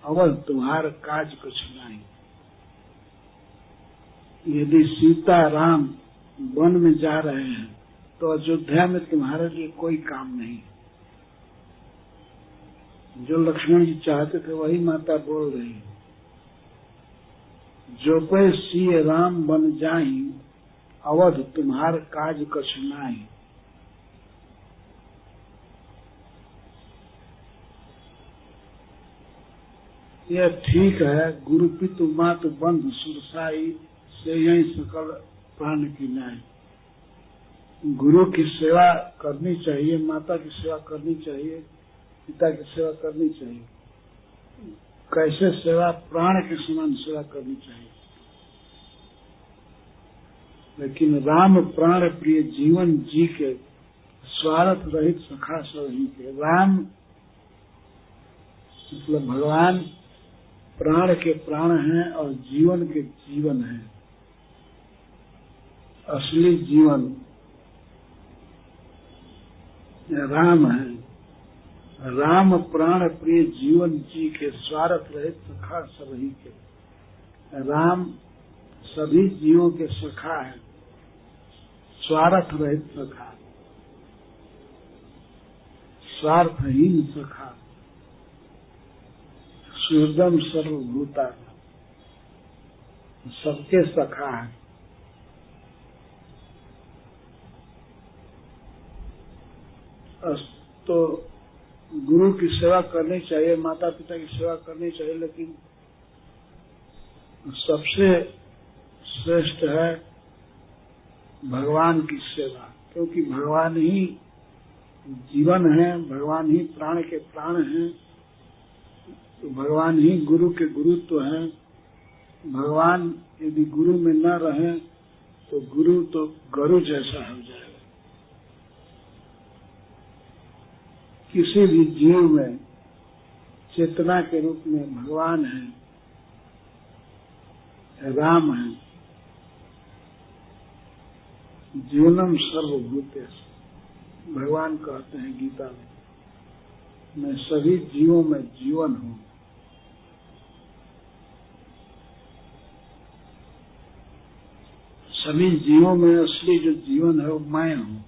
अवध तुम्हार काज कुछ नहीं। यदि सीता राम वन में जा रहे हैं तो अयोध्या में तुम्हारे लिए कोई काम नहीं। जो लक्ष्मण जी चाहते थे वही माता बोल रही है। जो पे सिए राम बन जाई, अवध तुम्हार काज कछ नाही। यह ठीक है, गुरु पितु मातु बंधु सुरसाई, से यही सकल प्राण की नाई। गुरु की सेवा करनी चाहिए, माता की सेवा करनी चाहिए, पिता की सेवा करनी चाहिए। कैसे सेवा? प्राण के समान सेवा करनी चाहिए। लेकिन राम प्राण प्रिय जीवन जी के, स्वार्थ रहित सखा सही के। राम मतलब भगवान प्राण के प्राण हैं और जीवन के जीवन हैं। असली जीवन राम है। राम प्राण प्रिय जीवन जी के, स्वार्थ रहित सखा सभी के। राम सभी जीवों के सखा है, स्वार्थ रहित सखा, स्वार्थहीन सखा, सुहृदम सर्वभूता, सबके सखा है। तो गुरु की सेवा करनी चाहिए, माता पिता की सेवा करनी चाहिए, लेकिन सबसे श्रेष्ठ है भगवान की सेवा, क्योंकि भगवान ही जीवन है, भगवान ही प्राण के प्राण हैं, तो भगवान ही गुरु के गुरुत्व हैं। भगवान यदि गुरु में न रहे तो गुरु तो गरु जैसा हो जाएगा। किसी भी जीव में चेतना के रूप में भगवान है, राम है। जीवनम सर्वभूतेषु, भगवान कहते हैं गीता में, मैं सभी जीवों में जीवन हूँ। सभी जीवों में असली जो जीवन है वो मैं हूँ।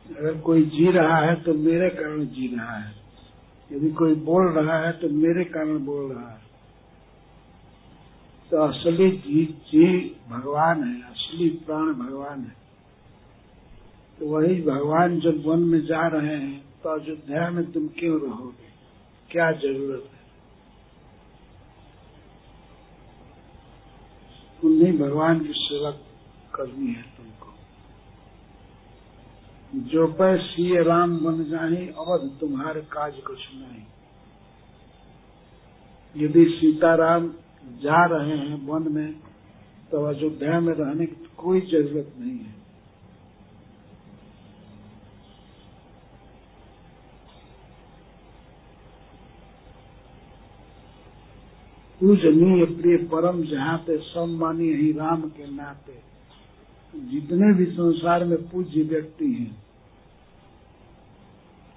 अगर कोई जी रहा है तो मेरे कारण जी रहा है, यदि कोई बोल रहा है तो मेरे कारण बोल रहा है। तो असली जी भगवान है, असली प्राण भगवान है। तो वही भगवान जब वन में जा रहे हैं तो अयोध्या में तुम क्यों रहोगे, क्या जरूरत है? उन्हीं भगवान की सेवा करनी है तुमको। जो पे सिए राम बन जाहि, अवध तुम्हारे काज कुछ नहीं। यदि सीताराम जा रहे हैं वन में, तो अयोध्या में रहने की कोई जरूरत नहीं है। पूजनीय प्रिय परम जहाते सब मानी ही राम के नाते। जितने भी संसार में पूज्य व्यक्ति हैं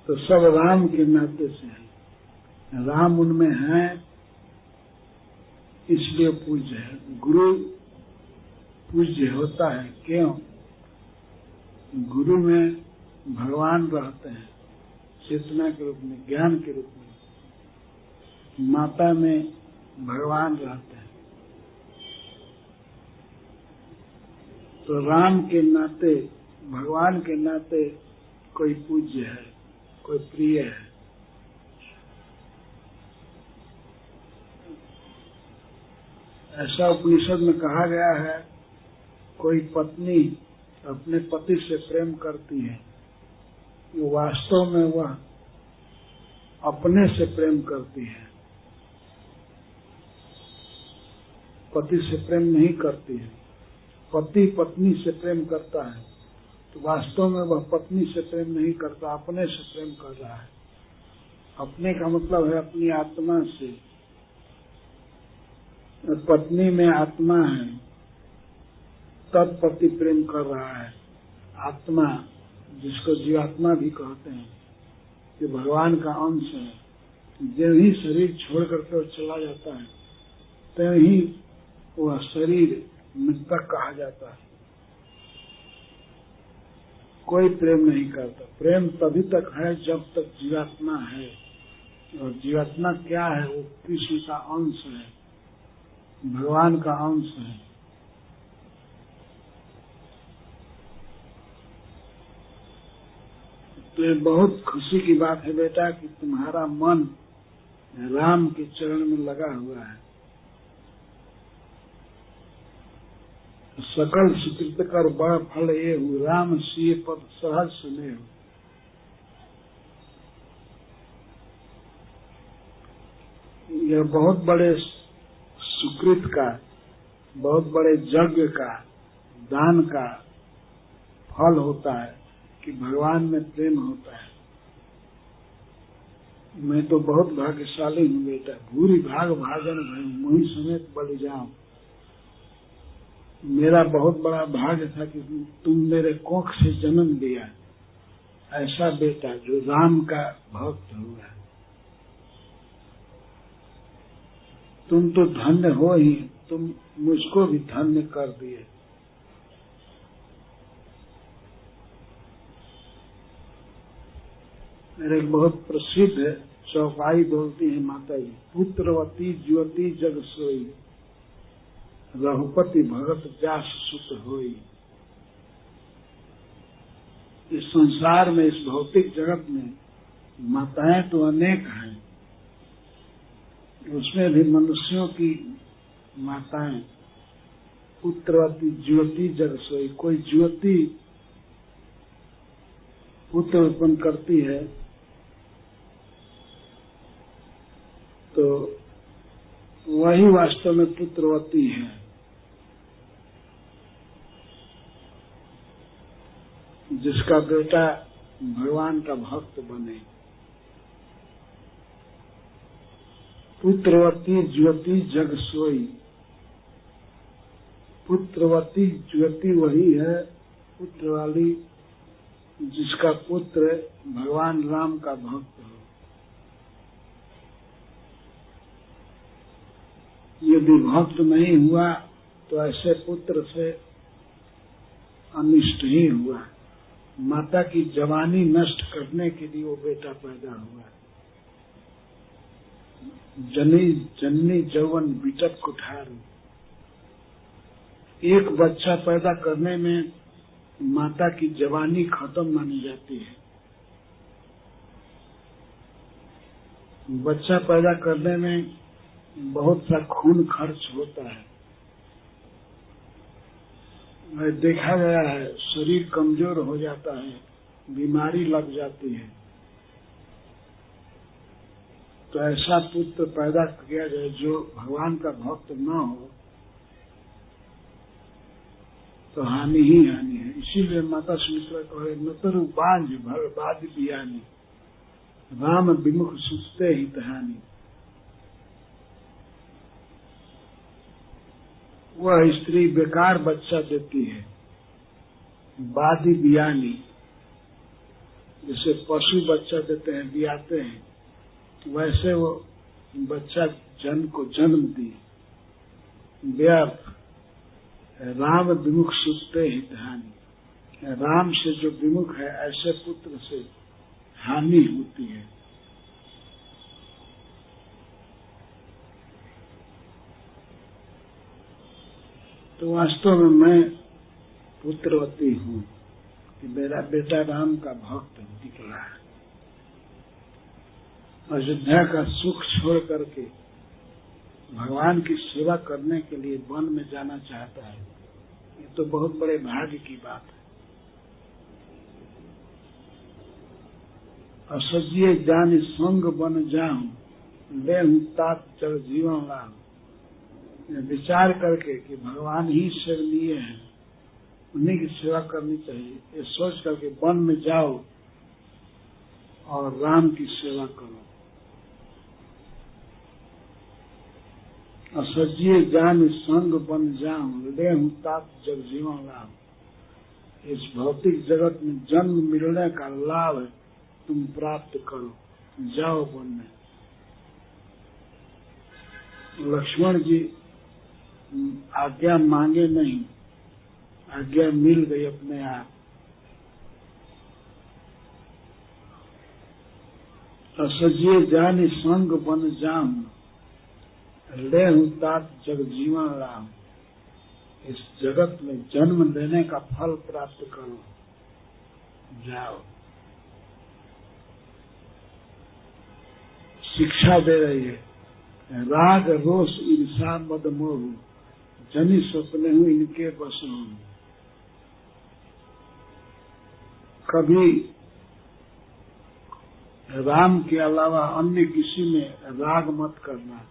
तो सब राम के नाते से हैं। राम उनमें है इसलिए पूज्य है। गुरु पूज्य होता है क्यों? गुरु में भगवान रहते हैं चेतना के रूप में, ज्ञान के रूप में। माता में भगवान रहते हैं। तो राम के नाते, भगवान के नाते कोई पूज्य है, कोई प्रिय है। ऐसा उपनिषद में कहा गया है, कोई पत्नी अपने पति से प्रेम करती है, वास्तव में वह अपने से प्रेम करती है, पति से प्रेम नहीं करती है। पति पत्नी से प्रेम करता है तो वास्तव में वह पत्नी से प्रेम नहीं करता, अपने से प्रेम कर रहा है। अपने का मतलब है अपनी आत्मा से। पत्नी में आत्मा है तब पति प्रेम कर रहा है। आत्मा जिसको जीवात्मा भी कहते हैं, कि भगवान का अंश है। जब ही शरीर छोड़ करके चला जाता है तब ही वह शरीर मृतक कहा जाता है। कोई प्रेम नहीं करता। प्रेम तभी तक है जब तक जीवात्मा है। और जीवात्मा क्या है? वो कृष्ण का अंश है, भगवान का अंश है। तो ये बहुत खुशी की बात है बेटा कि तुम्हारा मन राम के चरण में लगा हुआ है। सकल सुकृत कर बड़ फल ये हु, राम सिय पद सहज सुने हो। यह बहुत बड़े सुकृत का, बहुत बड़े यज्ञ का, दान का फल होता है कि भगवान में प्रेम होता है। मैं तो बहुत भाग्यशाली हूँ बेटा। भूरी भाग भाजन मुहि समेत बलि जाऊं। मेरा बहुत बड़ा भाग्य था कि तुम मेरे कोख से जन्म लिया। ऐसा बेटा जो राम का भक्त हुआ। तुम तो धन्य हो ही, तुम मुझको भी धन्य कर दिए। मेरे एक बहुत प्रसिद्ध चौपाई बोलती है माता जी, पुत्रवती ज्योति जग सोई, रघुपति भगत व्यास सुत होई। इस संसार में, इस भौतिक जगत में माताएं तो अनेक हैं, उसमें भी मनुष्यों की माताएं पुत्रवती ज्योति जग सोई। कोई ज्योति पुत्र उत्पन्न करती है तो वही वास्तव में पुत्रवती है। जिसका बेटा भगवान का भक्त बने। पुत्रवती ज्योति जग सोई। पुत्रवती ज्योति वही है, पुत्र वाली, जिसका पुत्र भगवान राम का भक्त हो। यदि भक्त नहीं हुआ तो ऐसे पुत्र से अनिष्ट ही हुआ। माता की जवानी नष्ट करने के लिए वो बेटा पैदा हुआ। जननी जौवन बिटप कुठारू। एक बच्चा पैदा करने में माता की जवानी खत्म मानी जाती है। बच्चा पैदा करने में बहुत सा खून खर्च होता है। देखा गया है, शरीर कमजोर हो जाता है, बीमारी लग जाती है, तो ऐसा पुत्र पैदा किया जाए जो भगवान का भक्त न हो तो हानि ही हानि है। इसीलिए माता सुमित्रा कहे नतरु बांझ भर बाद बियानी, राम विमुख सुचते ही तहानी। वह स्त्री बेकार बच्चा देती है, बादी बियानी, जैसे पशु बच्चा देते हैं बियाते हैं, वैसे वो बच्चा जन को जन्म दी, व्यर्थ। राम विमुख सुचते ही हानि, राम से जो विमुख है ऐसे पुत्र से हानि होती है। तो वास्तव में मैं पुत्रवती हूँ कि मेरा बेटा राम का भक्त निकला है। अयोध्या का सुख छोड़ करके भगवान की सेवा करने के लिए वन में जाना चाहता है, ये तो बहुत बड़े भाग्य की बात है। असजिए जान संग बन जाऊं, ले हूं तात जल जीवन लाऊं। विचार करके कि भगवान ही सेवनीय है, उन्हीं की सेवा करनी चाहिए, ये सोच करके वन में जाओ और राम की सेवा करो। असजिए जान संग बन जाऊं, ले हूं तात जग जीवन लाभ। इस भौतिक जगत में जन्म मिलने का लाभ तुम प्राप्त करो, जाओ वन में। लक्ष्मण जी आज्ञा मांगे नहीं, आज्ञा मिल गई अपने आप। असजिए जान संग बन जाऊं, ले हूं तात जग जीवन राम। इस जगत में जन्म लेने का फल प्राप्त करो, जाओ। शिक्षा दे रही है, राग रोष ईर्षा मद मोह, जनि सपने हूं इनके बस हूं। कभी राम के अलावा अन्य किसी में राग मत करना।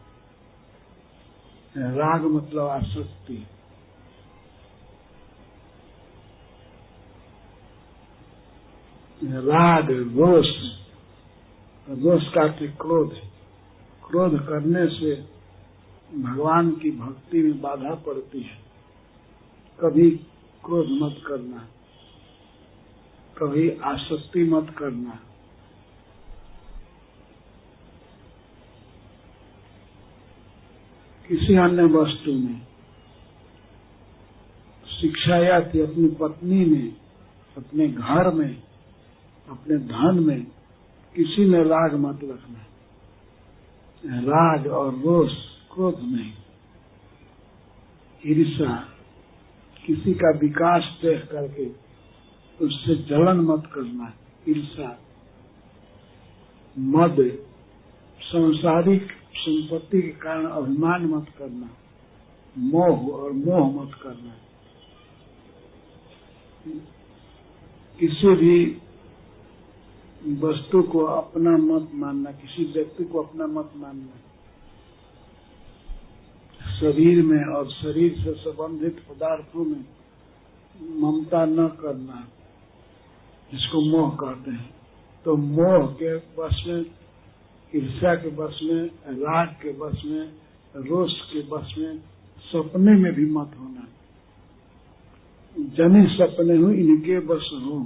राग मतलब आसक्ति। राग रोष, रोष का क्रोध, क्रोध करने से भगवान की भक्ति में बाधा पड़ती है। कभी क्रोध मत करना, कभी आसक्ति मत करना। किसी अन्य वस्तु में, शिक्षा या कि अपनी पत्नी में, अपने घर में, अपने धन में, किसी में राग मत रखना। राग और रोष क्रोध नहीं। ईर्ष्या, किसी का विकास देख करके उससे जलन मत करना, ईर्ष्या। मद, सांसारिक संपत्ति के कारण अभिमान मत करना। मोह और मोह मत करना। किसी भी वस्तु को अपना मत मानना, किसी व्यक्ति को अपना मत मानना। शरीर में और शरीर से संबंधित पदार्थों में ममता न करना, जिसको मोह कहते हैं। तो मोह के वश में, ईर्ष्या के वश में, राग के वश में, रोष के वश में, सपने में भी मत होना। जनि सपने हूं इनके वश हूं।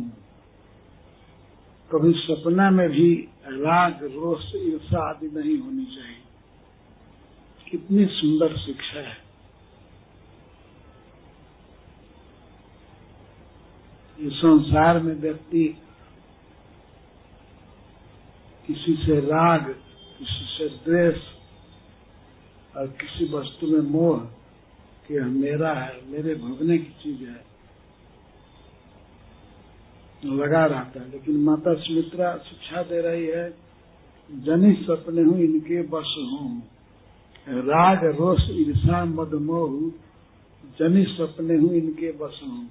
कभी सपना में भी राग रोष ईर्ष्या आदि नहीं होनी चाहिए। कितनी सुंदर शिक्षा है। ये संसार में व्यक्ति किसी से राग, किसी से द्वेष और किसी वस्तु में मोह कि यह मेरा है, मेरे भोगने की चीज है, लगा रहता है। लेकिन माता सुमित्रा शिक्षा दे रही है, जनि सपने हूं इनके बस हूं। राग रोष ईर्षा मद मोह, जनि सपने हूं इनके बस हूं।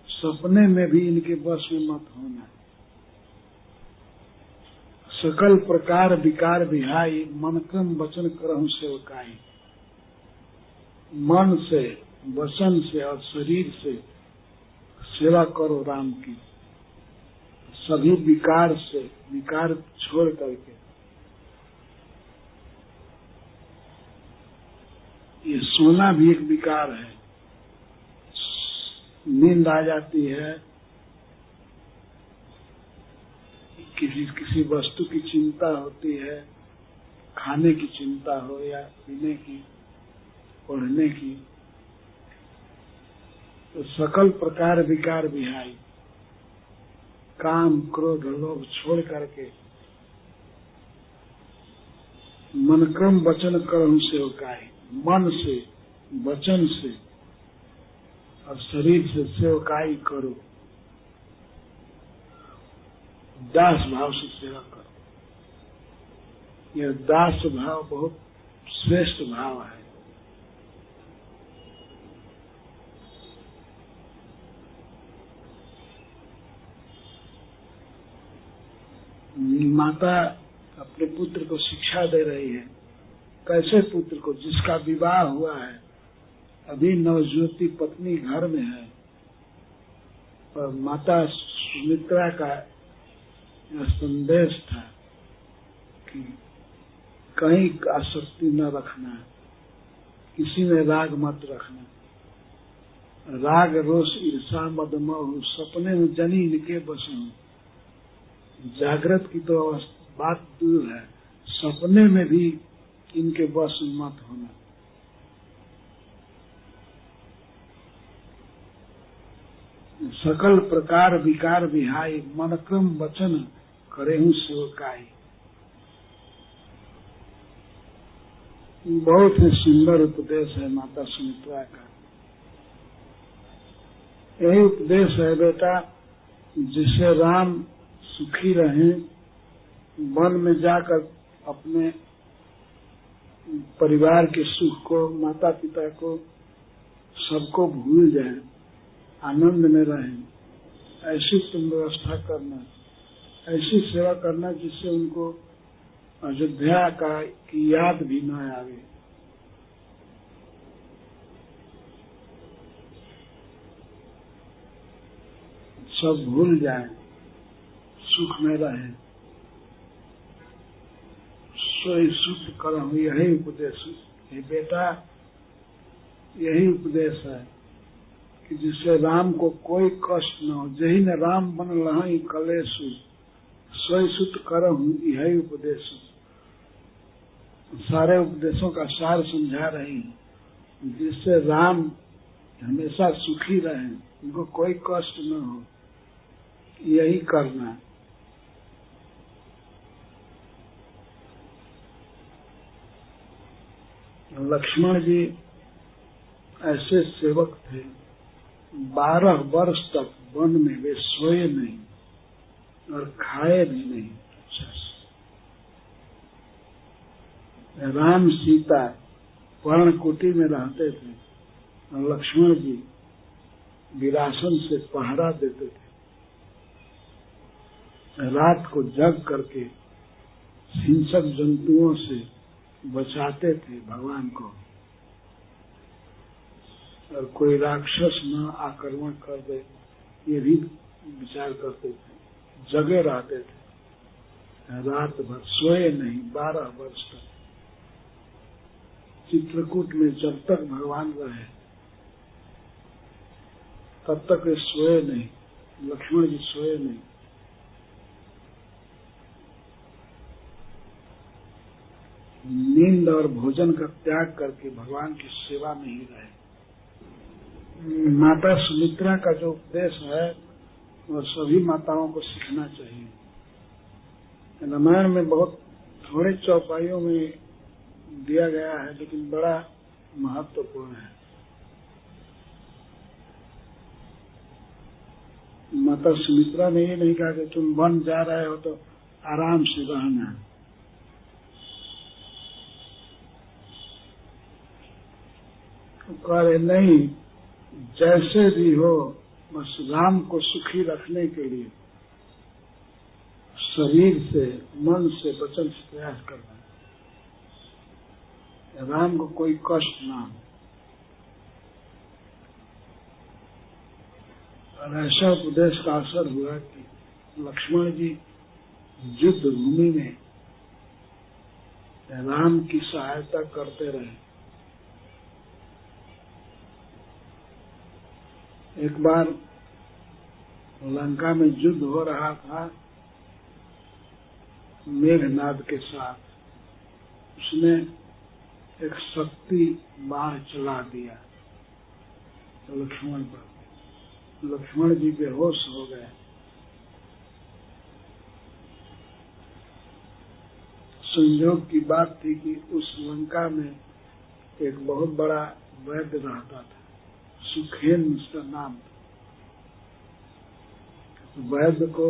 सपने में भी इनके बस में मत होना। सकल प्रकार विकार विहाई, मन क्रम वचन करहु सेवकाई। मन से, वचन से और शरीर से सेवा करो राम की। सभी विकार से, विकार छोड़ करके। ये सोना भी एक विकार है। नींद आ जाती है, किसी वस्तु की चिंता होती है, खाने की चिंता हो या पीने की, पढ़ने की, तो सकल प्रकार विकार विहाई, काम क्रोध लोभ छोड़ करके मन क्रम वचन करहु सेवकाई। मन से, वचन से और शरीर से सेवकाई करो। दास भाव से सेवा करो। यह दास भाव बहुत श्रेष्ठ भाव है। माता अपने पुत्र को शिक्षा दे रही है। कैसे पुत्र को? जिसका विवाह हुआ है, अभी नवज्योति पत्नी घर में है, और माता सुमित्रा का यह संदेश था कि कहीं आसक्ति न रखना, किसी में राग मत रखना। राग रोष ईर्षा मद मोह सपने में जनी इनके बसों। जागृत की तो बात दूर है, सपने में भी इनके बस मत होना। सकल प्रकार विकार विहाई, मन क्रम वचन करेहु सेवकाई। बहुत ही सुंदर उपदेश है माता सुमित्रा का। यही उपदेश है बेटा, जिससे राम सुखी रहें, वन में जाकर अपने परिवार के सुख को, माता पिता को, सबको भूल जाएं, आनंद में रहें। ऐसी तुम व्यवस्था करना, ऐसी सेवा करना जिससे उनको अयोध्या की याद भी न आवे। सब भूल जाएं, सुख में रहें। सोई सुख करहु, यही उपदेश है बेटा। यही उपदेश है कि जिससे राम को कोई कष्ट न हो। जही ने राम बन लहई कलेसु, सोई सुत करहु, यही उपदेश। सारे उपदेशों का सार समझा रही है, जिससे राम हमेशा सुखी रहें, उनको कोई कष्ट न हो, यही करना है। लक्ष्मण जी ऐसे सेवक थे, 12 वर्ष तक वन में वे सोए नहीं और खाए भी नहीं। राम सीता पर्णकुटी में रहते थे और लक्ष्मण जी विरासन से पहरा देते थे। रात को जग करके हिंसक जंतुओं से बचाते थे भगवान को, और कोई राक्षस न आक्रमण कर दे, ये भी विचार करते थे। जगे रहते थे, रात भर सोए नहीं, 12 वर्ष तक। चित्रकूट में जब तक भगवान रहे तब तक वे सोए नहीं, लक्ष्मण जी सोए नहीं। नींद और भोजन का त्याग करके भगवान की सेवा में ही रहे। माता सुमित्रा का जो उपदेश है वह सभी माताओं को सीखना चाहिए। रामायण में बहुत थोड़े चौपाइयों में दिया गया है, लेकिन बड़ा महत्वपूर्ण है। माता सुमित्रा ने ये नहीं कहा कि तुम वन जा रहे हो तो आराम से रहना, कह रहे नहीं, जैसे भी हो बस राम को सुखी रखने के लिए शरीर से, मन से, वचन से प्रयास करना है राम को कोई कष्ट ना हो। और ऐसा उपदेश का असर हुआ कि लक्ष्मण जी युद्ध भूमि में राम की सहायता करते रहे। एक बार लंका में युद्ध हो रहा था मेघनाद के साथ, उसने एक शक्ति बाण चला दिया लक्ष्मण पर। लक्ष्मण जी बेहोश हो गए। संयोग की बात थी कि उस लंका में एक बहुत बड़ा वैद्य रहता था, सुखेन उसका नाम था। वैद्य को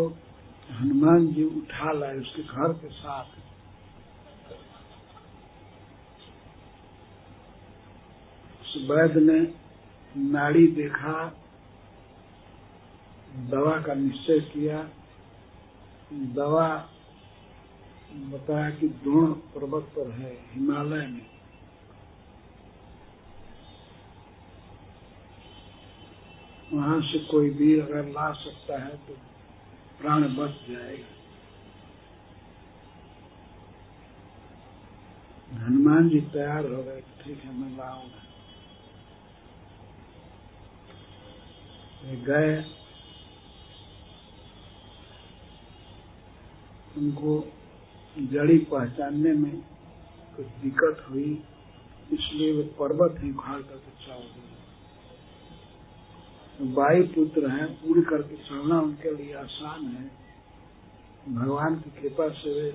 हनुमान जी उठा लाए उसके घर के साथ। उस वैद्य ने नाड़ी देखा, दवा का निश्चय किया। दवा बताया कि द्रोण पर्वत पर है, हिमालय में। वहां से कोई भी अगर ला सकता है तो प्राण बच जाएगा। हनुमान जी तैयार हो गए, ठीक है मैं लाऊंगा। वे गए, उनको जड़ी पहचानने में कुछ दिक्कत हुई, इसलिए वे पर्वत ही उखाड़ करके चढ़ गए। वायुपुत्र हैं, उड़ करके चढ़ना उनके लिए आसान है। भगवान की कृपा से वे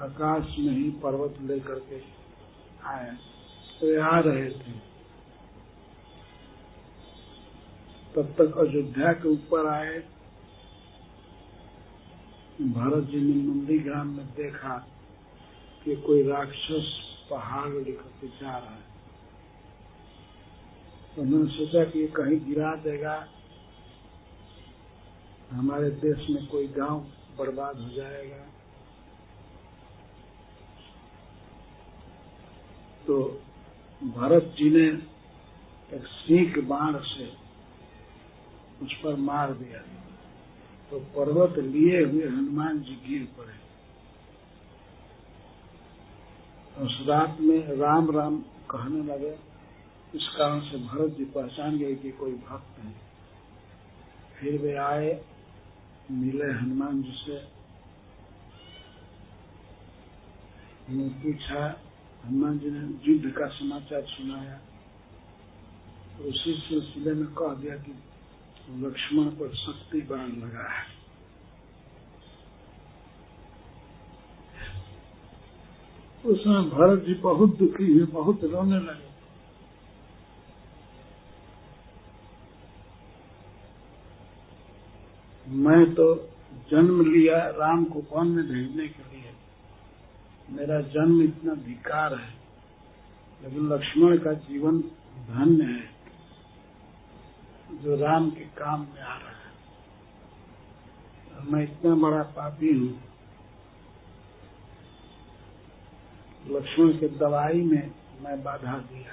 आकाश में ही पर्वत लेकर के आए। तो वे आ रहे थे, तब तक अयोध्या के ऊपर आए। भरत जी ने नंदीग्राम में देखा कि कोई राक्षस पहाड़ लेकर के जा रहा है। तो उन्होंने सोचा कि ये कहीं गिरा देगा, हमारे देश में कोई गांव बर्बाद हो जाएगा। तो भरत जी ने एक सिंह बाण से उस पर मार दिया, तो पर्वत लिए हुए हनुमान जी गिर पड़े। उस रात में राम राम कहने लगे। इस कारण से भरत जी पहचान गए कि कोई भक्त है। फिर वे आए, मिले हनुमान जी से। उन्होंने पूछा, हनुमान जी ने युद्ध का समाचार सुनाया। तो उसी सिलसिले में कह दिया कि लक्ष्मण पर शक्ति बाण लगा है। उस समय भरत जी बहुत दुखी हुए, बहुत रोने लगे। मैं तो जन्म लिया राम को वन में भेजने के लिए, मेरा जन्म इतना धिक्कार है, लेकिन लक्ष्मण का जीवन धन्य है जो राम के काम में आ रहा है। मैं इतना बड़ा पापी हूँ, लक्ष्मण के दवाई में मैं बाधा दिया।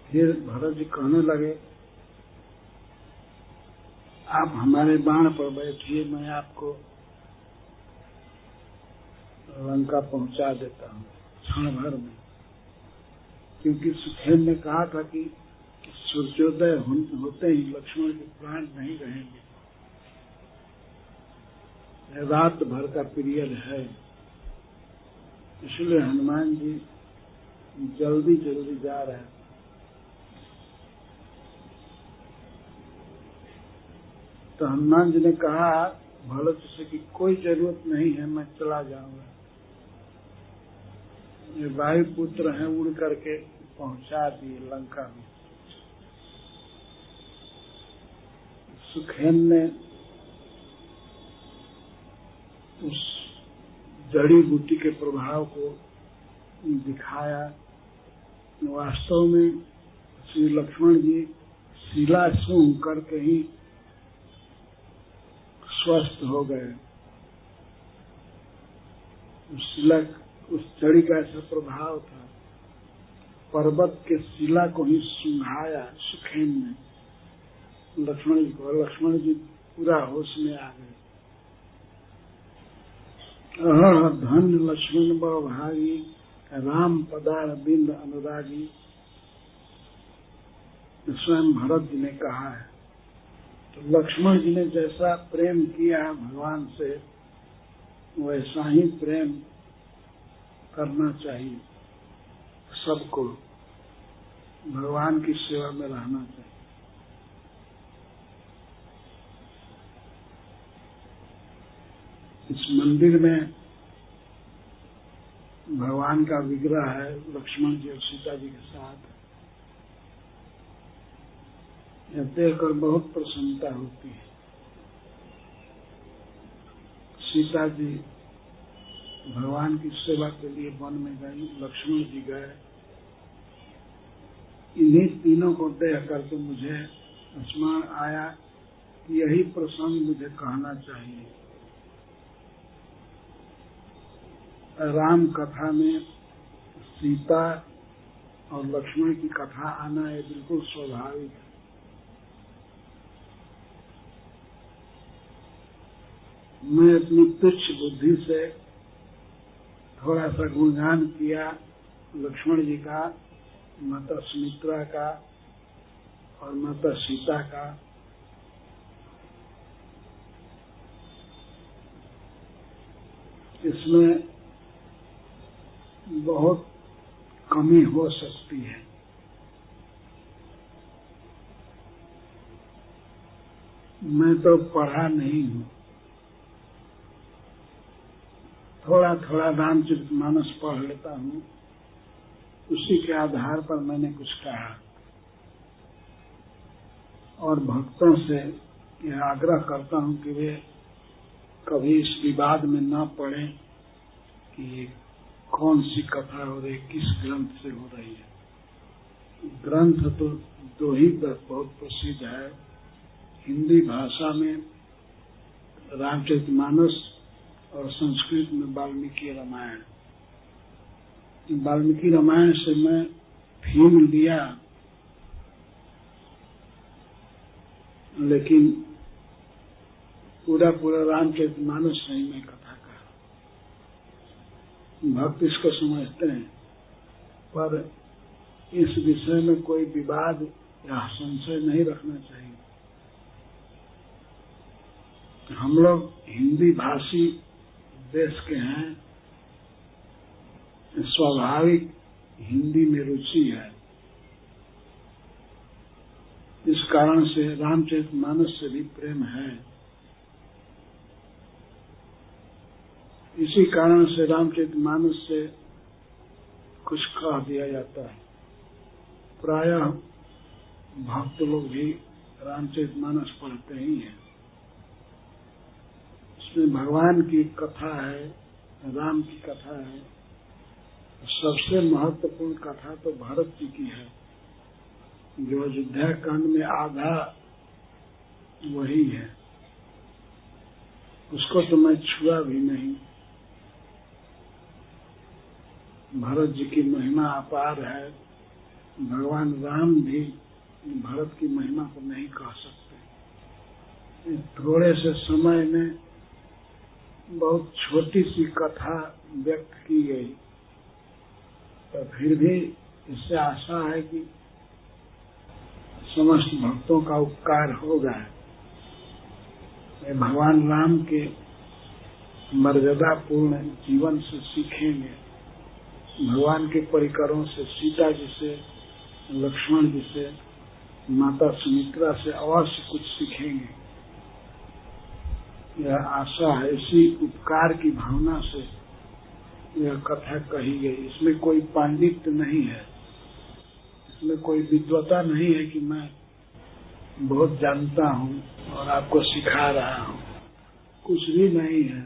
फिर भरत जी कहने लगे, आप हमारे बाण पर बैठिए, मैं आपको लंका पहुंचा देता हूँ क्षण भर में। क्योंकि सुखेन ने कहा था कि सूर्योदय होते ही लक्ष्मण के प्राण नहीं रहेंगे, रात भर का पीरियड है। इसलिए हनुमान जी जल्दी जल्दी जा रहे हैं। तो हनुमान जी ने कहा भरत से कि कोई जरूरत नहीं है, मैं चला जाऊंगा। ये वायुपुत्र हैं, उड़ करके पहुंचा दिए लंका में। सुखेन ने उस जड़ी बूटी के प्रभाव को दिखाया। वास्तव में श्री लक्ष्मण जी शिला सूंघ करके ही स्वस्थ हो गए। शिला, उस छड़ी का ऐसा प्रभाव था, पर्वत के शिला को ही सूंघाया सुखेन ने लक्ष्मण जी को। लक्ष्मण जी पूरा होश में आ गए। धन्य लक्ष्मण भागी, राम पदार बिंद अनुरागी, स्वयं भरत जी ने कहा है। तो लक्ष्मण जी ने जैसा प्रेम किया है भगवान से, वैसा ही प्रेम करना चाहिए सबको, भगवान की सेवा में रहना चाहिए। इस मंदिर में भगवान का विग्रह है लक्ष्मण जी और सीता जी के साथ। यह देखकर बहुत प्रसन्नता होती है। सीता जी भगवान की सेवा के लिए वन में गई, लक्ष्मण जी गए। इन्हीं तीनों को देख करके मुझे स्मरण आया कि यही प्रसंग मुझे कहना चाहिए। राम कथा में सीता और लक्ष्मण की कथा आना ये बिल्कुल स्वाभाविक है। मैं अपनी तुच्छ बुद्धि से थोड़ा सा गुणगान किया लक्ष्मण जी का, माता सुमित्रा का और माता सीता का। इसमें बहुत कमी हो सकती है। मैं तो पढ़ा नहीं हूँ, थोड़ा थोड़ा रामचरितमानस पढ़ लेता हूँ, उसी के आधार पर मैंने कुछ कहा और भक्तों से यह आग्रह करता हूँ कि वे कभी इस विवाद में न पड़े कि ये कौन सी कथा हो रही, किस ग्रंथ से हो रही है। ग्रंथ तो दो ही बहुत प्रसिद्ध है। हिंदी भाषा में रामचरितमानस और संस्कृत में वाल्मीकि रामायण। वाल्मीकि रामायण से मैं थीम लिया, लेकिन पूरा रामचरितमानस नहीं मैं कथा कहा। भक्त इसको समझते हैं, पर इस विषय में कोई विवाद या संशय नहीं रखना चाहिए। हम लोग हिंदी भाषी देश के हैं, स्वाभाविक हिंदी में रुचि है। इस कारण से रामचरितमानस से भी प्रेम है। इसी कारण से रामचरितमानस से कुछ कह दिया जाता है। प्रायः भक्त लोग भी रामचरितमानस पढ़ते ही हैं। इसमें भगवान की कथा है, राम की कथा है। सबसे महत्वपूर्ण कथा तो भरत जी की है, जो अयोध्या कांड में आधा वही है। उसको तो मैं छुआ भी नहीं। भरत जी की महिमा अपार है। भगवान राम भी भरत की महिमा को नहीं कह सकते। थोड़े से समय में बहुत छोटी सी कथा व्यक्त की गई, तो फिर भी इससे आशा है कि समस्त भक्तों का उपकार होगा। भगवान राम के मर्यादापूर्ण जीवन से सीखेंगे, भगवान के परिकरों से, सीता जी से, लक्ष्मण जी से, माता सुमित्रा से अवश्य कुछ सीखेंगे। यह आशा है। इसी उपकार की भावना से यह कथा कही गई। इसमें कोई पांडित्य नहीं है, इसमें कोई विद्वता नहीं है कि मैं बहुत जानता हूँ और आपको सिखा रहा हूँ। कुछ भी नहीं है,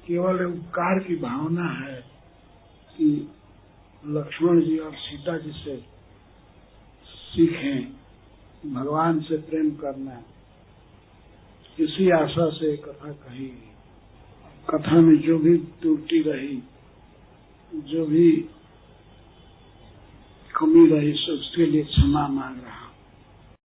केवल उपकार की भावना है कि लक्ष्मण जी और सीता जी से सीखें भगवान से प्रेम करना, इसी आशा से कथा कही। कथा में जो भी त्रुटि रही, जो भी कमी रही, उसके लिए क्षमा मांग रहा।